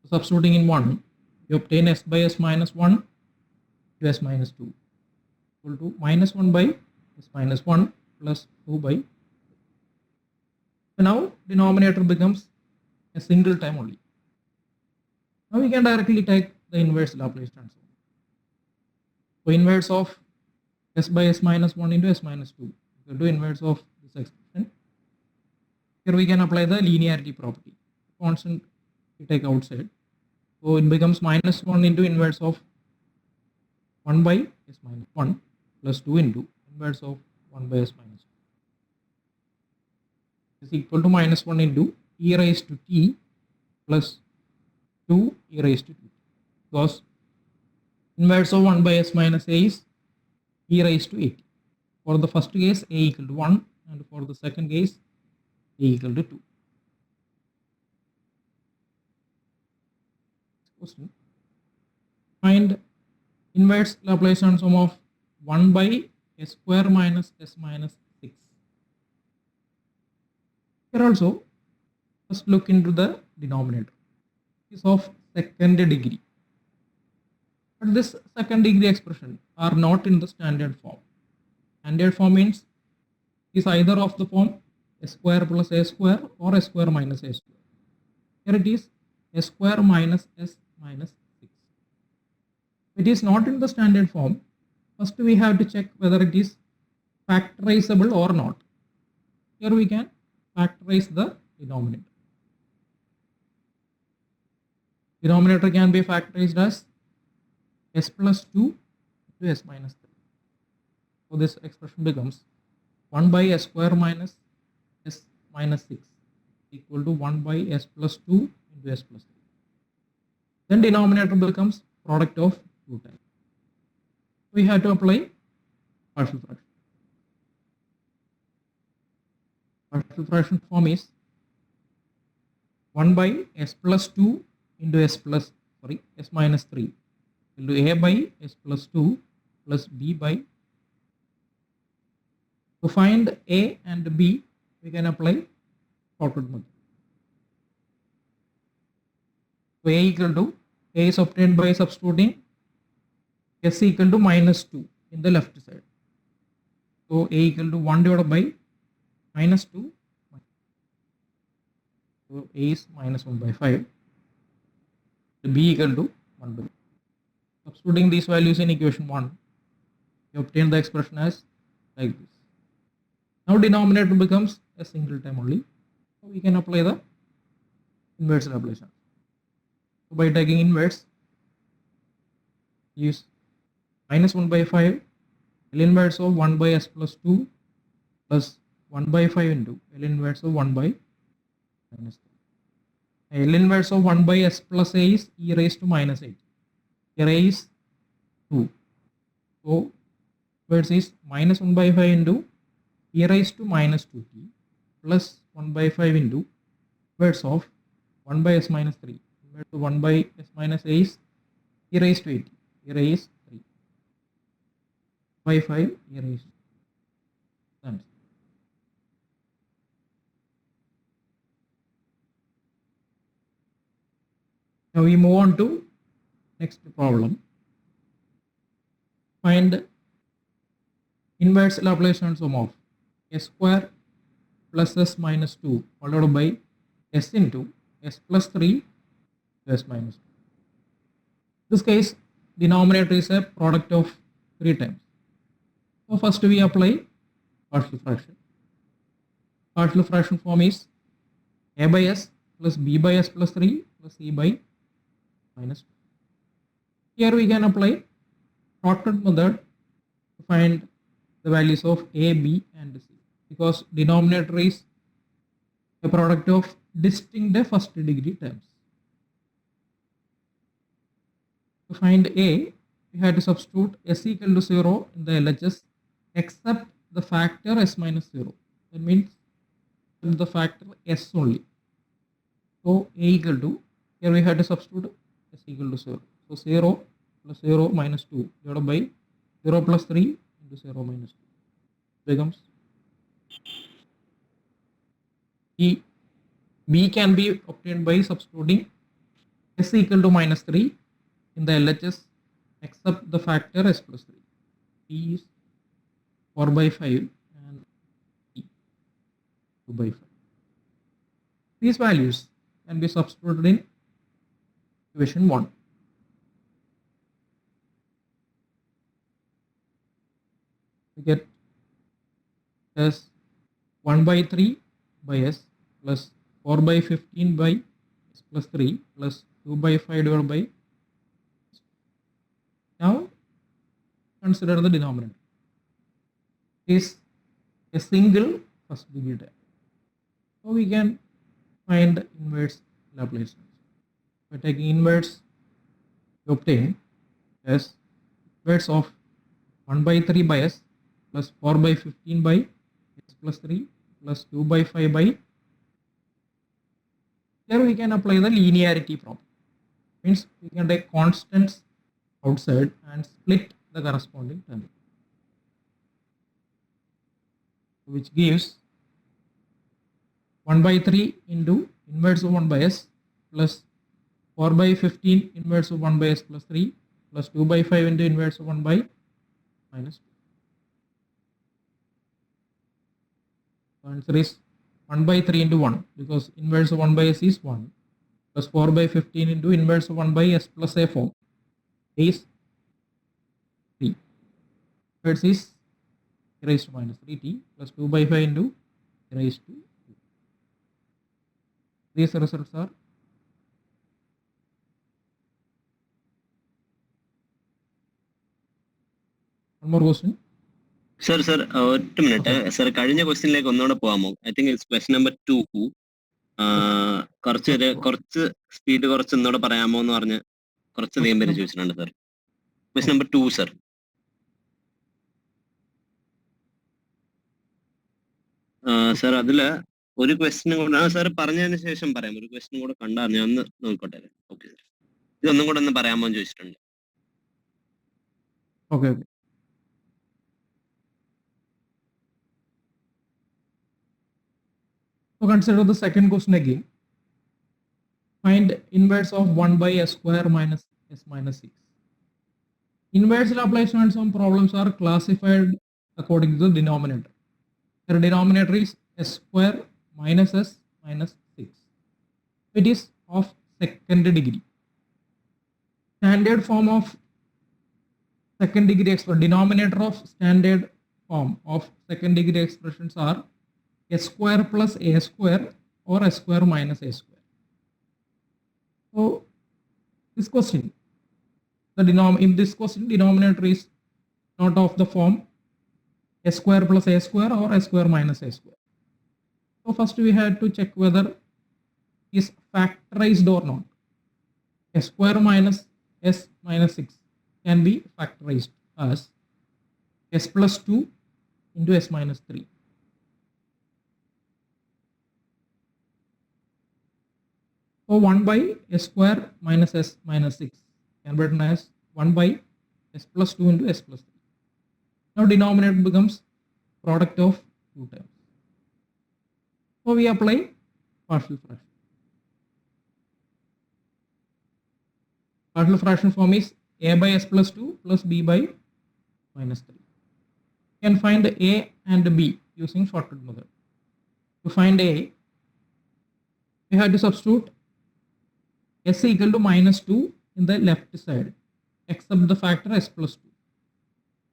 So substituting in 1, we obtain s by s minus 1 to s minus 2 equal to minus 1 by s minus 1 plus 2 by. So now denominator becomes a single term only. Now we can directly take the inverse Laplace transform. So inverse of s by s minus 1 into s minus 2 equal to inverse of this expression. Here we can apply the linearity property. Constant we take outside. So it becomes minus 1 into inverse of 1 by s minus 1 plus 2 into inverse of 1 by s minus 1 is equal to minus 1 into e raised to t plus 2 e raised to t, because inverse of 1 by s minus a is e raised to 8. For the first case a equal to 1 and for the second case a equal to 2. Question. Find inverse Laplace transform of 1 by s square minus s minus 6. Here also, first look into the denominator. It is of second degree. But this second degree expression are not in the standard form. Standard form means is either of the form s square plus a square or s square minus a square. Here it is s square minus s minus 6. It is not in the standard form. First we have to check whether it is factorizable or not. Here we can factorize the denominator. Denominator can be factorized as s plus 2 to s minus 3. So this expression becomes 1 by s square minus s minus 6 equal to 1 by s plus 2 into s plus 3. Then denominator becomes product of 2 times. We have to apply partial fraction. Partial fraction form is 1 by s plus 2 into s minus 3 equal to a by s plus 2 plus b by. To find a and b, we can apply shortcut method. So a equal to, a is obtained by substituting s equal to minus 2 in the left side. So a equal to 1 divided by minus 2. So a is minus 1 by 5. So b equal to 1 by 5. Substituting these values in equation 1, we obtain the expression as like this. Now denominator becomes a single term only. So we can apply the inverse Laplace transform. So by taking inverse, use minus 1 by 5 L inverse of 1 by s plus 2 plus 1 by 5 into L inverse of 1 by minus 3. L inverse of 1 by s plus a is e raised to minus 8. Here a is 2. So inverse is minus 1 by 5 into e raised to minus 2t plus 1 by 5 into inverse of 1 by s minus 3. Inverse of 1 by s minus a is e raised to 8. E raised 3 by 5 e raised to. Now we move on to next problem. Find inverse Laplace transform of s square plus s minus 2 followed by s into s plus 3 to s minus 2. This case, denominator is a product of 3 times. So first we apply partial fraction. Partial fraction form is a by s plus b by s plus 3 plus c by minus 2. Here we can apply shortcut method to find the values of a, b and c, because denominator is a product of distinct first degree terms. To find a, we had to substitute s equal to 0 in the LHS except the factor s minus 0. That means the factor s only. So a equal to, here we had to substitute s equal to 0. So 0 plus 0 minus 2 divided by 0 plus 3 into 0 minus 2 becomes e. B can be obtained by substituting s equal to minus 3 in the LHS except the factor s plus 3. E is 4 by 5 and E 2 by 5. These values can be substituted in equation 1. We get as 1 by 3 by s plus 4 by 15 by s plus 3 plus 2 by 5 divided by. Now consider the denominator is a single first degree term. So we can find inverse Laplace transform. By taking inverse, we obtain as inverse of 1 by 3 by s plus 4 by 15 by s plus 3 plus 2 by 5 by. Here we can apply the linearity problem. Means we can take constants outside and split the corresponding term, which gives 1 by 3 into inverse of 1 by s plus 4 by 15 inverse of 1 by s plus 3 plus 2 by 5 into inverse of 1 by minus 2. So answer is 1 by 3 into 1, because inverse of 1 by s is 1 plus 4 by 15 into inverse of 1 by s plus a form is 3. Inverse is e raised to minus 3t plus 2 by 5 into e raised to 2. These results are one more question. Sir ഒറ്റ minute sir, കഴിഞ്ഞ ക്വസ്റ്റ്യനിലേക്ക് ഒന്നുകൂടെ പോകാമോ? I think it's question number 2. കുറച്ച് speed കുറച്ച് ഒന്നുകൂടെ പറയാമോ എന്ന് പറഞ്ഞ് കുറച്ചധികം പേര് ചോദിച്ചിട്ടുണ്ട് sir. Question number 2 sir. Sir അതില് ഒരു ക്വസ്റ്റ്യനും കൂടെ സാർ പറഞ്ഞതിന് ശേഷം പറയാം. ഒരു ക്വസ്റ്റ്യൻ കൂടെ കണ്ടാൽ ഞാൻ ഒന്ന് നോക്കട്ടെ. ഓക്കെ സർ, ഇതൊന്നും കൂടെ ഒന്ന് പറയാമോ എന്ന് ചോദിച്ചിട്ടുണ്ട്. Okay. So consider the second question again. Find inverse of 1 by s square minus s minus 6. Inverse Laplace transform problems are classified according to the denominator. The denominator is s square minus s minus 6. It is of second degree. Standard form of second degree expression, denominator of standard form of second degree expressions are s square plus a square or s square minus a square. So this question, in this question, denominator is not of the form s square plus a square or s square minus a square. So first we had to check whether it is factorized or not. S square minus s minus 6 can be factorized as s plus 2 into s minus 3. So 1 by s square minus s minus 6 can be written as 1 by s plus 2 into s plus 3. Now denominator becomes product of two terms. So we apply partial fraction. Partial fraction form is a by s plus 2 plus b by minus 3. You can find a and b using shortcut method. To find a, we have to substitute s equal to minus 2 in the left side, except the factor s plus 2.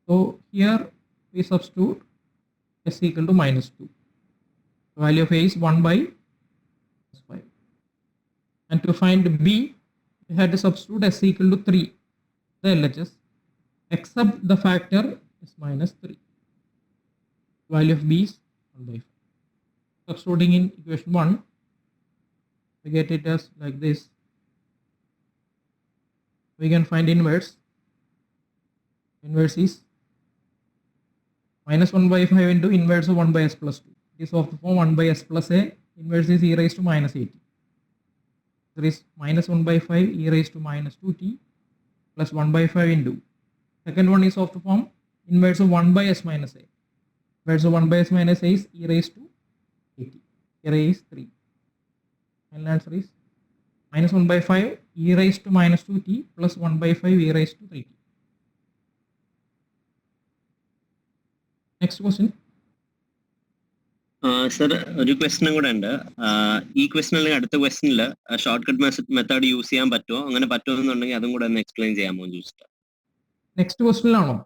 So here we substitute s equal to minus 2. The value of a is 1 by 5. And to find b, we had to substitute s equal to 3, the LHS, except the factor is minus 3. The value of b is 1 by 5. Substituting in equation 1, we get it as like this. We can find inverse. Inverse is minus 1 by 5 into inverse of 1 by s plus 2. It is of the form 1 by s plus a. Inverse is e raised to minus 80. There is minus 1 by 5 e raised to minus 2t plus 1 by 5 into. Second one is of the form inverse of 1 by s minus a. Inverse of 1 by s minus a is e raised to 80. Here a is 3. Final answer is minus 1 by 5 e raised to minus 2t plus 1 by 5 e raised to 3t. Next question. Sir ഒരു ക്വസ്റ്റനും കൂടെ ഉണ്ട്. ഈ question അല്ലെങ്കിൽ അടുത്ത ക്വസ്റ്റനിൽ short cut method use ചെയ്യാൻ പറ്റുമോ? അങ്ങനെ പറ്റുമെന്നുണ്ടെങ്കിൽ അതും കൂടെ ഒന്ന് എക്സ്പ്ലെയിൻ ചെയ്യാമോ എന്ന് ചോദിച്ചിട്ട്. നെക്സ്റ്റ് ക്വസ്റ്റനിലാണോ?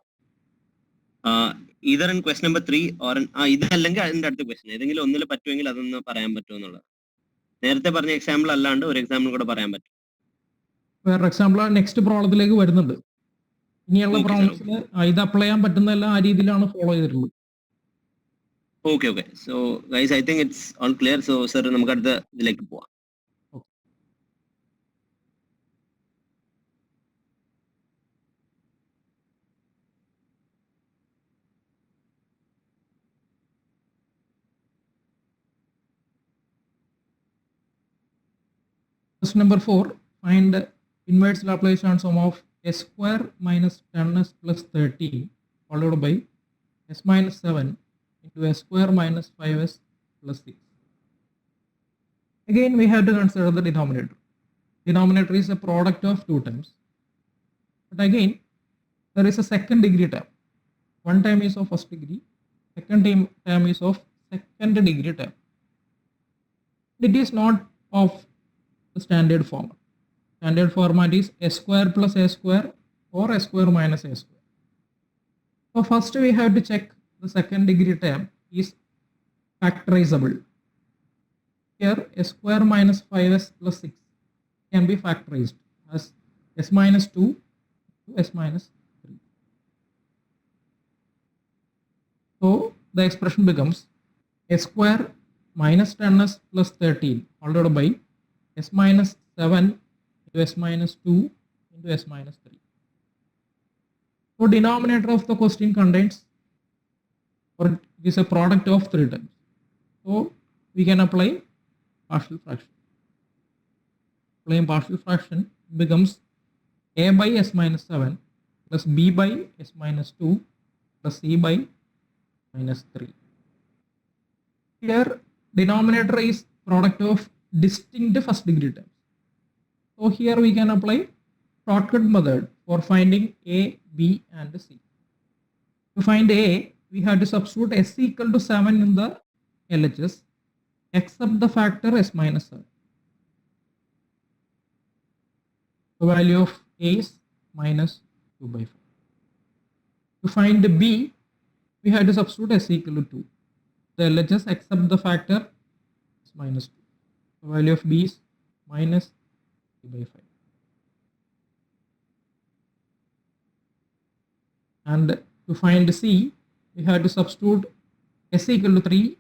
Either in question number 3 or ഇതല്ലെങ്കിൽ അതിന്റെ അടുത്ത ക്വസ്റ്റൻ ഏതെങ്കിലും ഒന്നിൽ പറ്റുമെങ്കിൽ അതൊന്ന് പറയാൻ പറ്റുമോ എന്നുള്ളത്. നേരത്തെ പറഞ്ഞ എക്സാമ്പിൾ അല്ലാണ്ട് ഒരു എക്സാമ്പിൾ കൂടെ പറയാൻ പറ്റും. വേറെ എക്സാമ്പിൾ നെക്സ്റ്റ് പ്രോബ്ലത്തിലേക്ക് വരുന്നുണ്ട്. ഇനിയുള്ള പ്രോബ്ലംസിൽ ഇത് അപ്ലൈ ചെയ്യാൻ പറ്റുന്നതെല്ലാം ആ രീതിയിലാണ് ഫോളോ ചെയ്തിട്ടുള്ളത്. Okay. So guys, I think it's all clear. So sir, നമുക്ക് അടുത്ത ഇതിലേക്ക് പോവാം. Question number 4. Find inverse Laplace transform of s square minus 10s plus 13 followed by s minus 7 into s square minus 5s plus 6. Again, we have to consider the denominator. Denominator is a product of two terms. But again, there is a second degree term. One term is of first degree, second term is of second degree term. It is not of the standard form. Standard format is s square plus a square or s square minus a square. So first we have to check the second degree term is factorizable. Here s square minus 5s plus 6 can be factorized as s minus 2 to s minus 3. So the expression becomes s square minus 10s plus 13 followed by s minus 7 into s minus 2 into s minus 3. So denominator of the question contains, or it is a product of three terms. So we can apply partial fraction. Applying partial fraction becomes a by s minus 7 plus b by s minus 2 plus c by minus 3. Here denominator is product of distinct first degree terms. So here we can apply shortcut method for finding a, b and c. To find a, we have to substitute s equal to 7 in the LHS except the factor s minus 7. The value of a is minus 2 by 4. To find b, we have to substitute s equal to 2. The LHS except the factor is minus 2. The value of b is minus 3 by 5. And to find c, we have to substitute s equal to 3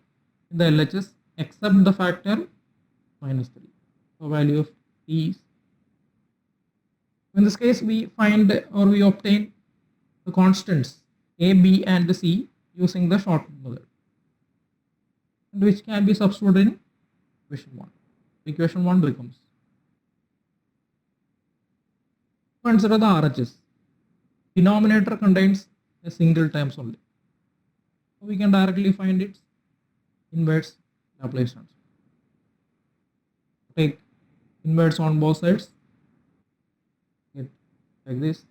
in the LHS except the factor minus 3. The value of t is. In this case, we find or we obtain the constants a, b and c using the shortcut method, and which can be substituted in equation 1. Equation 1 becomes Consider the RHS. Denominator contains a single terms only. So we can directly find its inverse Laplace transform. Take inverse on both sides. Get like this.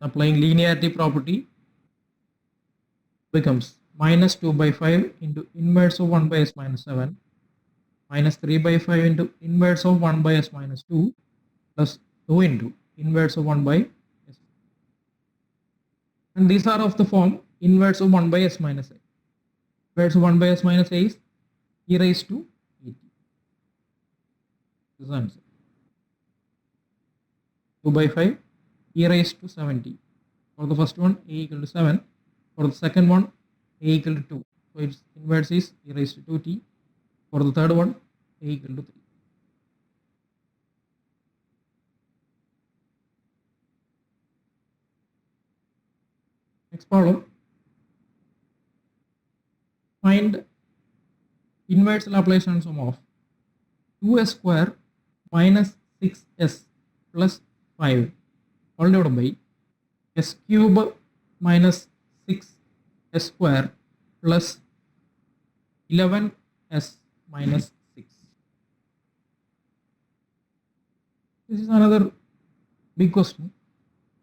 Applying linearity property becomes minus 2 by 5 into inverse of 1 by s minus 7 minus 3 by 5 into inverse of 1 by s minus 2 plus 2 into inverse of 1 by s. And these are of the form inverse of 1 by s minus a. Inverse of 1 by s minus a is e raised to et. This is the answer. 2 by 5 e raised to 70. For the first one, a equal to 7. For the second one, a equal to 2. So its inverse is e raised to 2t. For the third one, a equal to 3. Next problem. Find inverse Laplace transform of 2s square minus 6s plus 5 all divided by s cube minus 6s square plus 11s minus 6. This is another big question.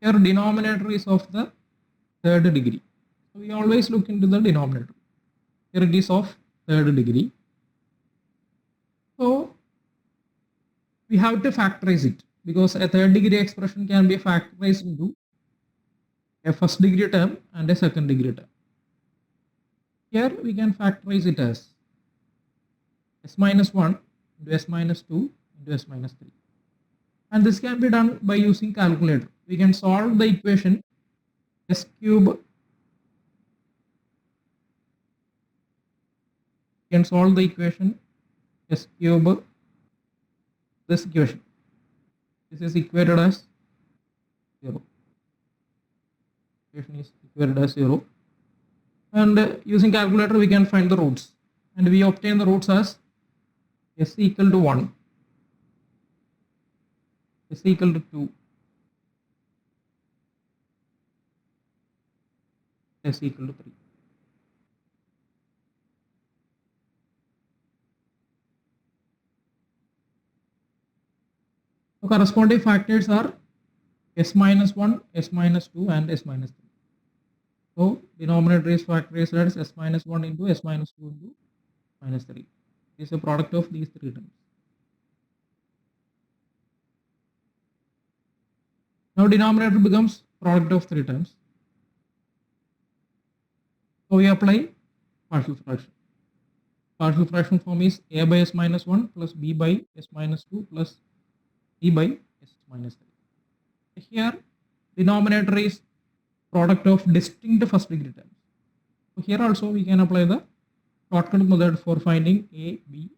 Here denominator is of the third degree. So we always look into the denominator. Here it is of third degree. So we have to factorize it because a third degree expression can be factorized into a first degree term and a second degree term. Here we can factorize it as s minus 1 into s minus 2 into s minus 3. And this can be done by using calculator. We can solve the equation s cube. We can solve the equation s cube. This equation. This is equated as 0. Equation is equated as 0. And using calculator we can find the roots. And we obtain the roots as s equal to 1, s equal to 2, s equal to 3. So corresponding factors are s minus 1, s minus 2 and s minus 3. So denominator is factorized as s minus 1 into s minus 2 into minus 3. It is a product of these three terms. Now denominator becomes product of three terms. So we apply partial fraction. Partial fraction form is a by s minus 1 plus b by s minus 2 plus c by s minus 3. Here denominator is product of distinct first degree terms. So here also we can apply the shortcut method for finding a, b.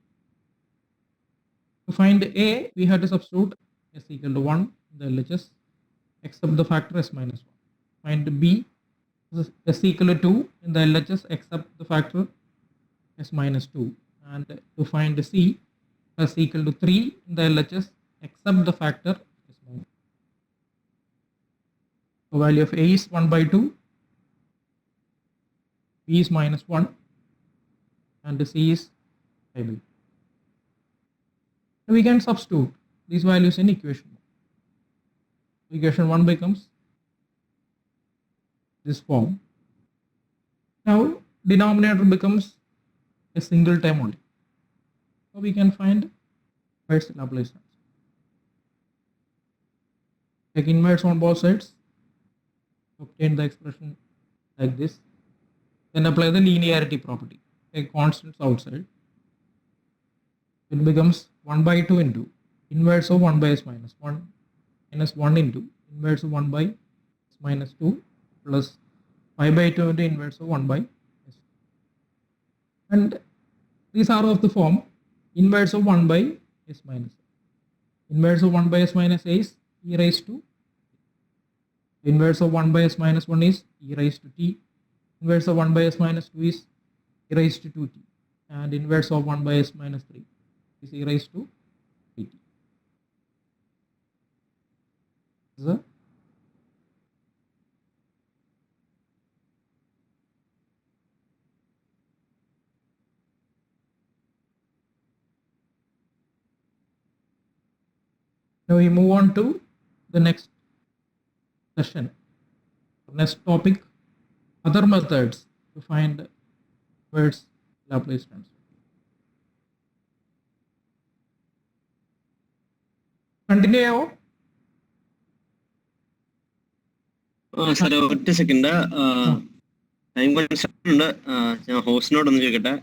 To find a, we have to substitute s equal to 1 in the LHS except the factor s minus 1. Find b, s equal to 2 in the LHS except the factor s minus 2. And to find c, s equal to 3 in the LHS except the factor s minus 2. So value of a is 1 by 2, b is minus 1 and c is 5 by 2. We can substitute these values in equation 1. Equation 1 becomes this form. Now denominator becomes a single term only. So we can find inverse Laplace transform. Take inverse on both sides, obtain the expression like this. Then apply the linearity property. Take constants outside. It becomes 1 by 2 into inverse of 1 by s minus 1 minus 1 into inverse of 1 by s minus 2 plus 5 by 2 into inverse of 1 by s. And these are of the form inverse of 1 by s minus a. Inverse of 1 by s minus a is e raised to. Inverse of 1 by s minus 1 is e raised to t. Inverse of 1 by s minus 2 is e raised to 2t. And inverse of 1 by s minus 3 is e raised to 3t. This is the Now we move on to the next session. Next topic, other methods to find inverse Laplace transform. Continue. സാറേ ഒറ്റ second time construction ഉണ്ട്. ഞാൻ ഹോസ്റ്റിനോട് ഒന്ന് ചോദിക്കട്ടെ.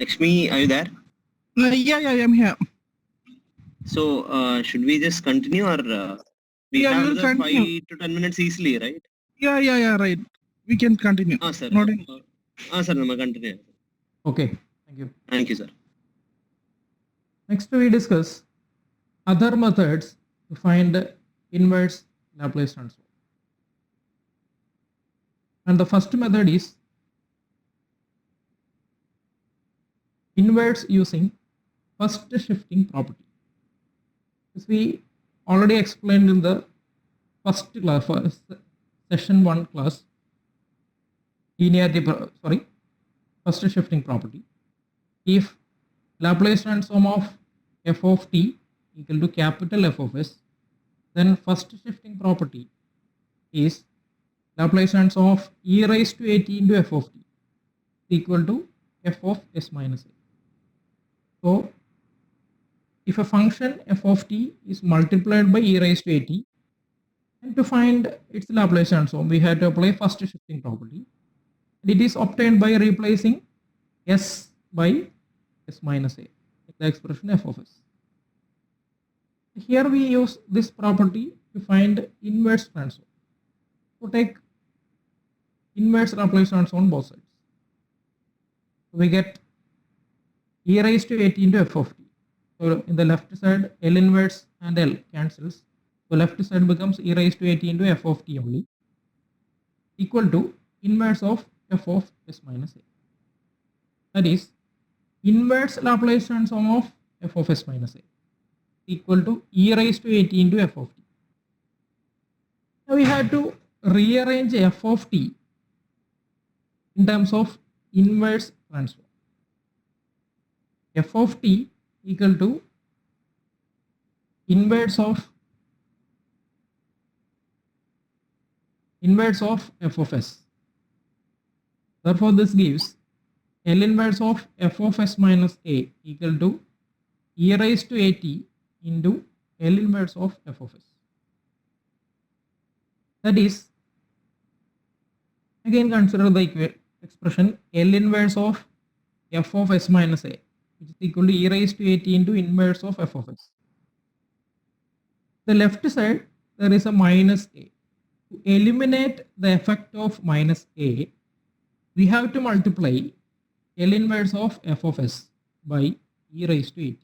Lakshmi, are you there? Yeah, I'm here. So should we just continue or we Yeah, have we'll the continue. 5 to 10 minutes easily, right? Yeah, right. We can continue. Sir. Not in- Sir, we continue. Okay, thank you. Thank you, sir. Next we discuss other methods to find inverse Laplace transform. And the first method is inverse using first shifting property. As we already explained in the first class, session 1 class, first shifting property. If Laplace transform of f of t equal to capital F of s, then first shifting property is Laplace transform of e raised to at into f of t equal to f of s minus a. So if a function f of t is multiplied by e raised to at, and to find its Laplace transform, we have to apply first shifting property. And it is obtained by replacing s by s minus a, the expression f of s. Here we use this property to find inverse transform. So take inverse Laplace transform on both sides. So we get e raised to at into f of t. So in the left side, L inverse and L cancels. So left side becomes e raised to at into f of t only, equal to inverse of f of s minus a. That is inverse Laplace transform of f of s minus a equal to e raised to at into f of t. Now we have to rearrange f of t in terms of inverse transform. F of t equal to inverse of f of s. Therefore this gives L inverse of f of s minus a equal to e raised to at into L inverse of f of s. That is, again consider the expression L inverse of f of s minus a, which is equal to e raised to at into inverse of f of s. The left side there is a minus a. To eliminate the effect of minus a, we have to multiply L inverse of f of s by e raised to at.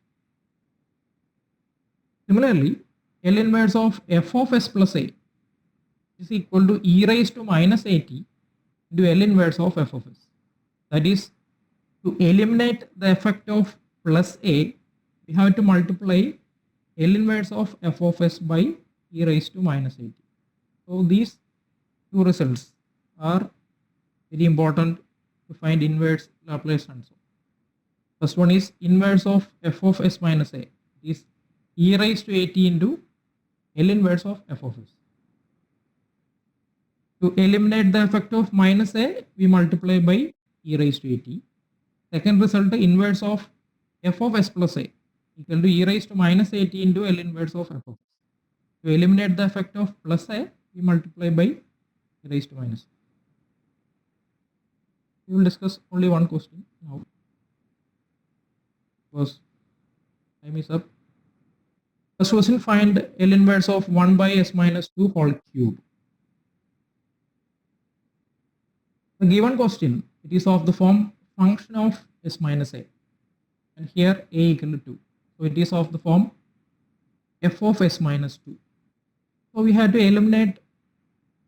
Similarly, L inverse of f of s plus a is equal to e raised to minus at into L inverse of f of s. That is, to eliminate the effect of plus a, we have to multiply L inverse of f of s by e raised to minus at. So these two results are very important to find inverse Laplace transform. First one is inverse of f of s minus a is e raised to at into L inverse of f of s. To eliminate the effect of minus a, we multiply by e raised to at. Second result, inverse of f of s plus a equal to e raised to minus at into L inverse of f of s. To eliminate the effect of plus a, we multiply by e raised to minus a. We will discuss only one question now because time is up. First question, find L inverse of 1 by s minus 2 whole cube. The given question, it is of the form function of s minus a, and here a equal to 2. So it is of the form f of s minus 2. So we have to eliminate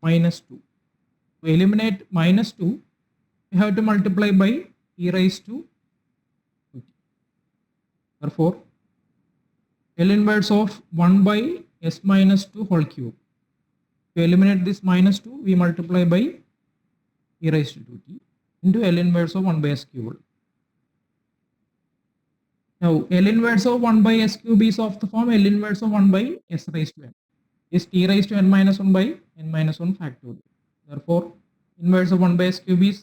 minus 2. To eliminate minus 2, we have to multiply by e raised to 2. Therefore, L inverse of 1 by s minus 2 whole cube. To eliminate this minus 2, we multiply by e raised to 2t into L inverse of 1 by s cubed. Now, L inverse of 1 by S cube is of the form L inverse of 1 by S raised to n. Is T raised to n minus 1 by n minus 1 factorial. Therefore, inverse of 1 by S cube is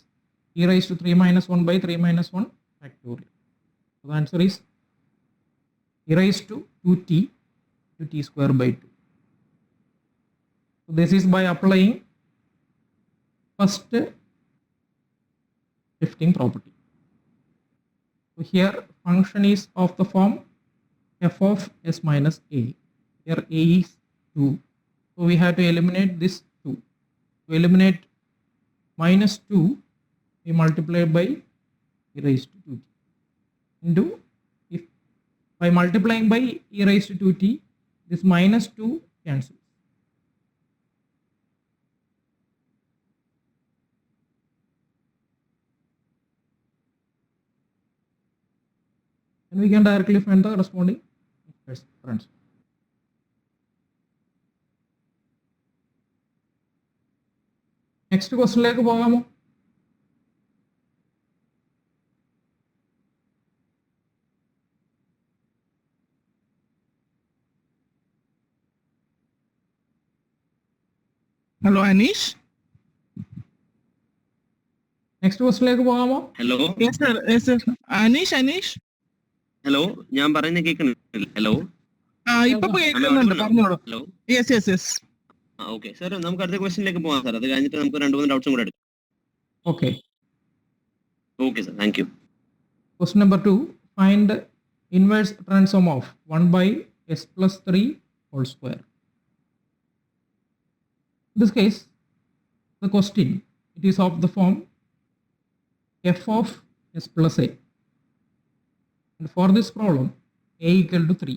T raised to 3 minus 1 by 3 minus 1 factorial. So the answer is T raised to 2t to t square by 2. So this is by applying first shifting property. So here function is of the form f of s minus a. Here a is 2. So we have to eliminate this 2. To eliminate minus 2, we multiply by e raised to 2t into, if by multiplying by e raised to 2t, this minus 2 cancels. And we can directly find the corresponding expression. Next ക്വസ്റ്റ്യനിലേക്ക് പോകാമോ? Hello, Anish. Next ക്വസ്റ്റ്യനിലേക്ക് പോകാമോ? Hello Yes, sir. Yes, sir. Anish. Hello, ഞാൻ പറയുന്നത് കേൾക്കുന്നില്ല? Hello ഇപ്പൊ കേൾക്കുന്നുണ്ട്, പറഞ്ഞോളൂ. Hello. Yes. Okay sir, നമുക്ക് അടുത്ത ക്വസ്റ്റ്യനിലേക്ക് പോകാം സാർ. അത് കഴിഞ്ഞിട്ട് നമുക്ക് 2-3 ഡൗട്ട്സും കൂടെ എടുക്കാം. Okay. Okay sir, thank you. Question number 2. Find inverse transform of 1 by s plus 3 whole square. In this case, the question, it is of the form f of s plus a. And for this problem, a equal to 3.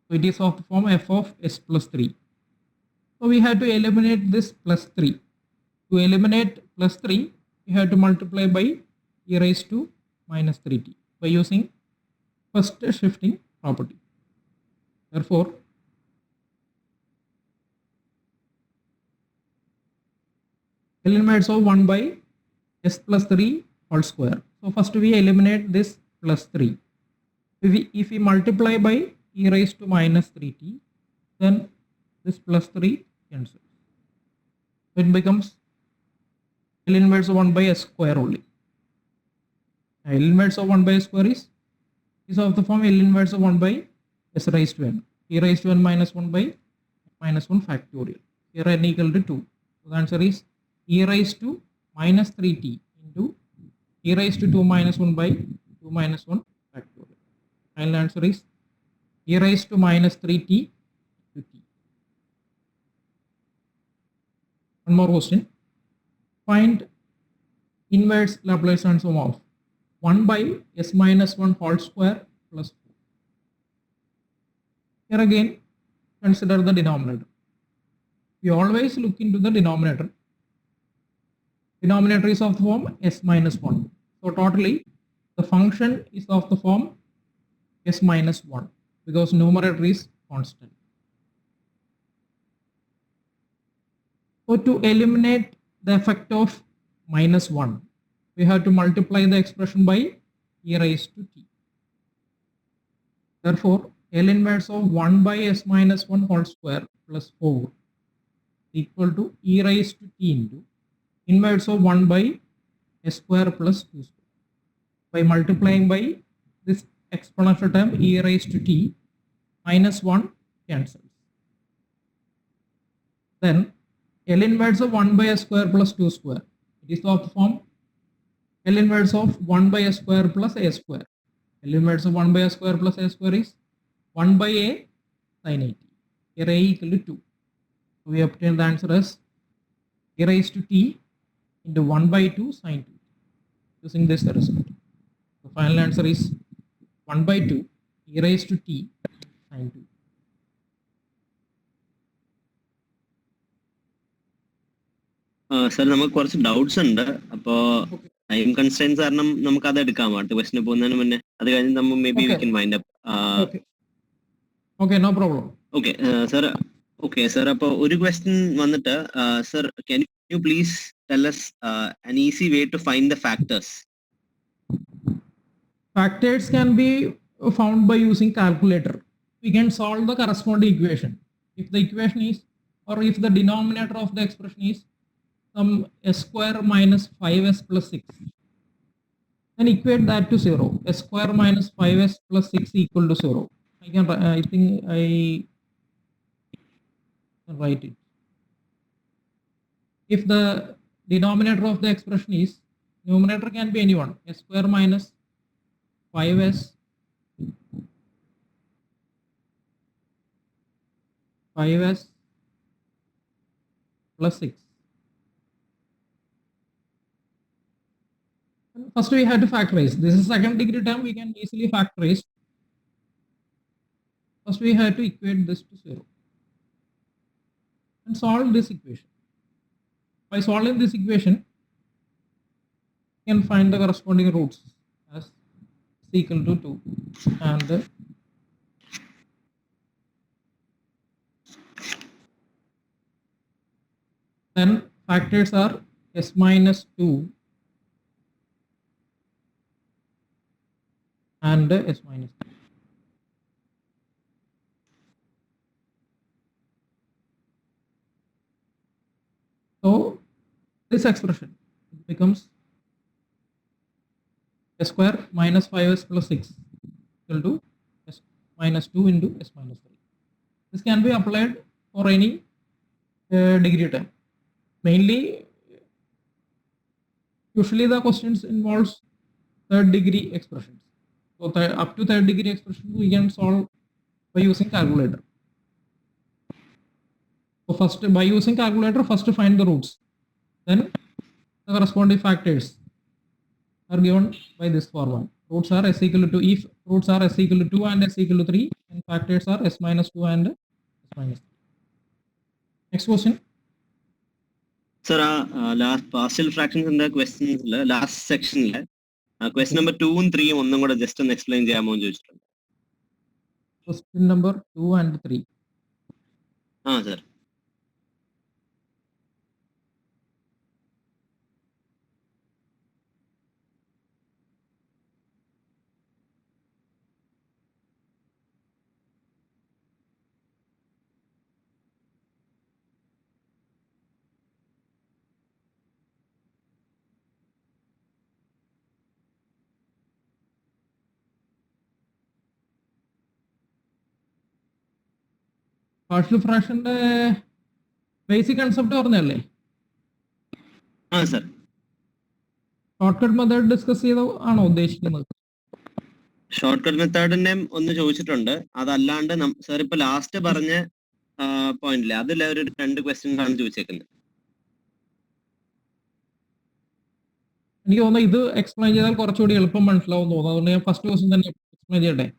So it is of the form f of s plus 3. So we have to eliminate this plus 3. To eliminate plus 3, we have to multiply by e raised to minus 3t by using first shifting property. Therefore, L inverse of 1 by s plus 3 whole square. So first we eliminate this plus 3. If we multiply by e raised to minus 3t, then this plus 3 cancels. So it becomes L inverse of 1 by s square only. L inverse of 1 by s square is of the form L inverse of 1 by s raised to n. E raised to n minus 1 by minus 1 factorial. Here n equal to 2. So the answer is e raised to minus 3t into e raised to 2 minus 1 by 2 minus 1 factorial. Final answer is e raised to minus 3t to t. One more question. Find inverse Laplace transform of 1 by s minus 1 whole square plus 4. Here again, consider the denominator. We always look into the denominator. Denominator is of the form s minus 1. So totally, the function is of the form s minus 1 because numerator is constant. So to eliminate the effect of minus 1, we have to multiply the expression by e raised to t. Therefore, L inverse of 1 by s minus 1 whole square plus 4 equal to e raised to t into inverse of 1 by s square plus 2 square. By multiplying by this exponential term e raised to t, minus 1 cancels. Then L inverse of 1 by s square plus 2 square. It is of the form L inverse of 1 by s square plus a square. L inverse of 1 by s square plus a square is 1 by a sin 80. Here a equal to 2. So we obtain the answer as e raised to t into 1 by 2 sin 2. Using this the result. The final answer is 1 by 2 e raised to t sin 2. Sir, നമുക്ക് കുറച്ച് doubts ഉണ്ട്. അപ്പോ time constraints കാരണം നമുക്ക് അത് എടുക്കാം. അടുത്ത ക്വസ്റ്റിന് പോകുന്നതിന് മുന്നേ അത് കഴിഞ്ഞ് നമ്മൾ may be we can wind up. Okay, no problem. Okay sir, അപ്പോൾ ഒരു ക്വസ്റ്റ്യൻ വന്നിട്ട്, sir can you please tell us an easy way to find the factors? Factors can be found by using calculator. We can solve the corresponding equation. If the equation is, or if the denominator of the expression is some s square minus 5s plus 6, then equate that to 0. S square minus 5s plus 6 equal to 0. I think I can write it. If the denominator of the expression is, numerator can be anyone, s square minus 5s plus 6. First we have to factorize. This is second degree term, we can easily factorize. First we have to equate this to 0 and solve this equation. By solving this equation, you can find the corresponding roots as is equal to 2 and then factors are s minus 2 and s minus 3. So this expression becomes s square minus 5s plus 6 equal to s minus 2 into s minus 3. This can be applied for any degree term. Mainly, usually the questions involves third degree expressions. So up to third degree expression we can solve by using calculator. So first by using calculator, first to find the roots, then the corresponding factors are given by this formula. Roots are s equal to, if roots are s equal to 2 and s equal to 3, and factors are s minus 2 and s minus 3. Next question. Sir, last partial fractions in the questions, last section, question number 2 and 3, one number just to explain the amount. Question number 2 and 3. Sir. Partial fraction basic concept പറഞ്ഞല്ലേ? Sir. Shortcut method discuss ചെയ്തോ ആണോ ഉദ്ദേശിക്കുന്നത്? Shortcut method ഒന്ന് ചോദിച്ചിട്ടുണ്ട്. അതല്ലാണ്ട് sir ഇപ്പൊ last പറഞ്ഞ പോയിന്റില്ലേ, അതിൽ ഒരു 2 ക്വസ്റ്റ്യൻസ് ആണ് ചോദിച്ചേക്കുന്നത്. എനിക്ക് തോന്നുന്നു ഇത് എക്സ്പ്ലെയിൻ ചെയ്താൽ കുറച്ചുകൂടി എളുപ്പം മനസ്സിലാവും തോന്നുന്നു. അതുകൊണ്ട് ഞാൻ ഫസ്റ്റ് ക്വസ്റ്റ്യൻ തന്നെ എക്സ്പ്ലെയിൻ ചെയ്യട്ടെ.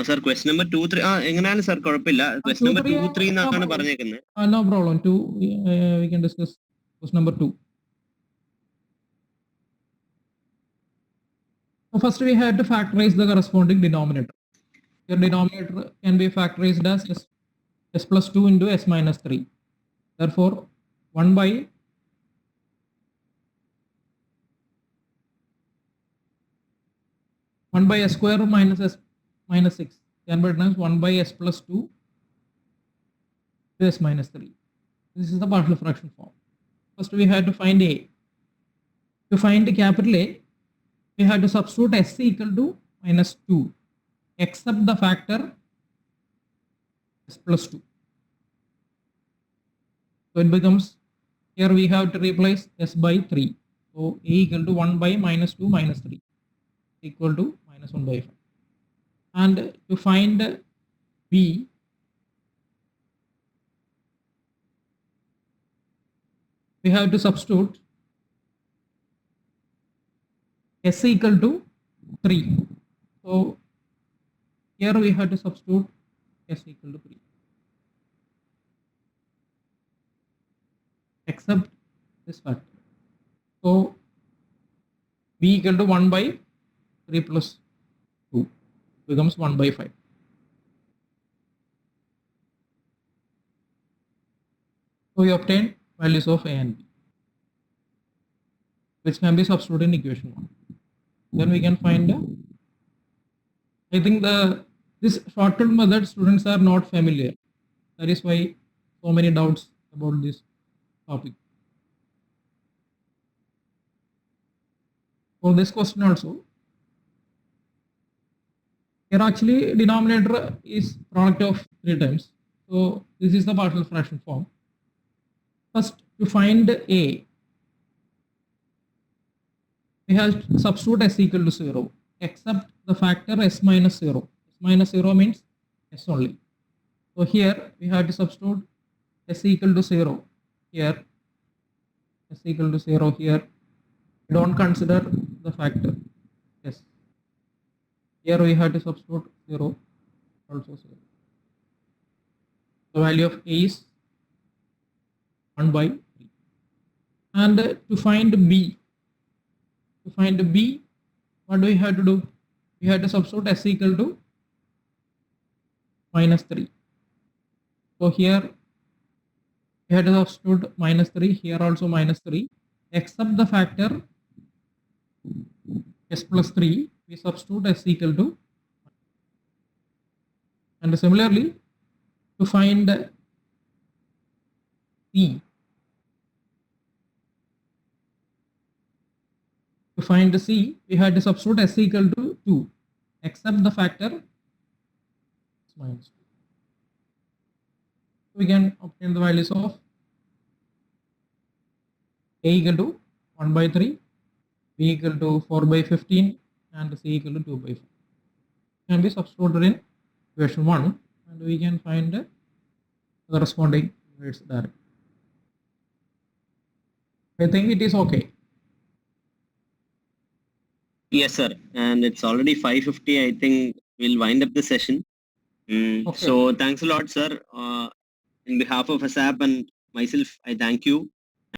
സർ ക്വസ്റ്റ്യൻ നമ്പർ 2, 3 എങ്ങനെയാണ് സർ? കുഴപ്പമില്ല. ക്വസ്റ്റ്യൻ നമ്പർ 2, 3 എന്നാണ് പറഞ്ഞേക്കുന്നത്. No problem. 2 we can discuss question number 2. So first we have to factorize the corresponding denominator. Your denominator can be factorized as s plus 2 into s minus 3. Therefore 1 by s square minus s minus 6 can be written as 1 by s plus 2 to s minus 3. This is the partial fraction form. First we have to find a. To find capital A, we have to substitute s equal to minus 2 except the factor s plus 2. So it becomes, here we have to replace s by 3. So a equal to 1 by minus 2 minus 3 equal to minus 1 by 5. And to find b, we have to substitute s equal to 3. So here we have to substitute s equal to 3 except this factor. So b equal to 1 by 3 plus 2 becomes 1 by 5. So we obtain values of a and b, which can be substituted in equation 1. Then we can find I think this shortcut method students are not familiar. That is why so many doubts about this topic. For this question also, here actually denominator is product of 3 times. So this is the partial fraction form. First, to find a, we have to substitute s equal to 0, except the factor s minus 0. S minus 0 means s only. So here we have to substitute s equal to 0 here, s equal to 0 here. We don't consider the factor s. Here we have to substitute 0, also 0. The value of a is 1 by 3. And to find b, what do we have to do? We have to substitute s equal to minus 3. So here we have to substitute minus 3, here also minus 3, except the factor s plus 3, we substitute s equal to. And similarly, to find c, we had to substitute s equal to 2, except the factor s minus 2. We can obtain the values of a equal to 1 by 3, b equal to 4 by 15, and c equal to 2 by 4. Can be substituted in equation 1, and we can find the corresponding weights directly. I think it is okay. Yes, sir. And it's already 5:50. I think we'll wind up the session. Okay. So thanks a lot, sir. In behalf of ASAP and myself, I thank you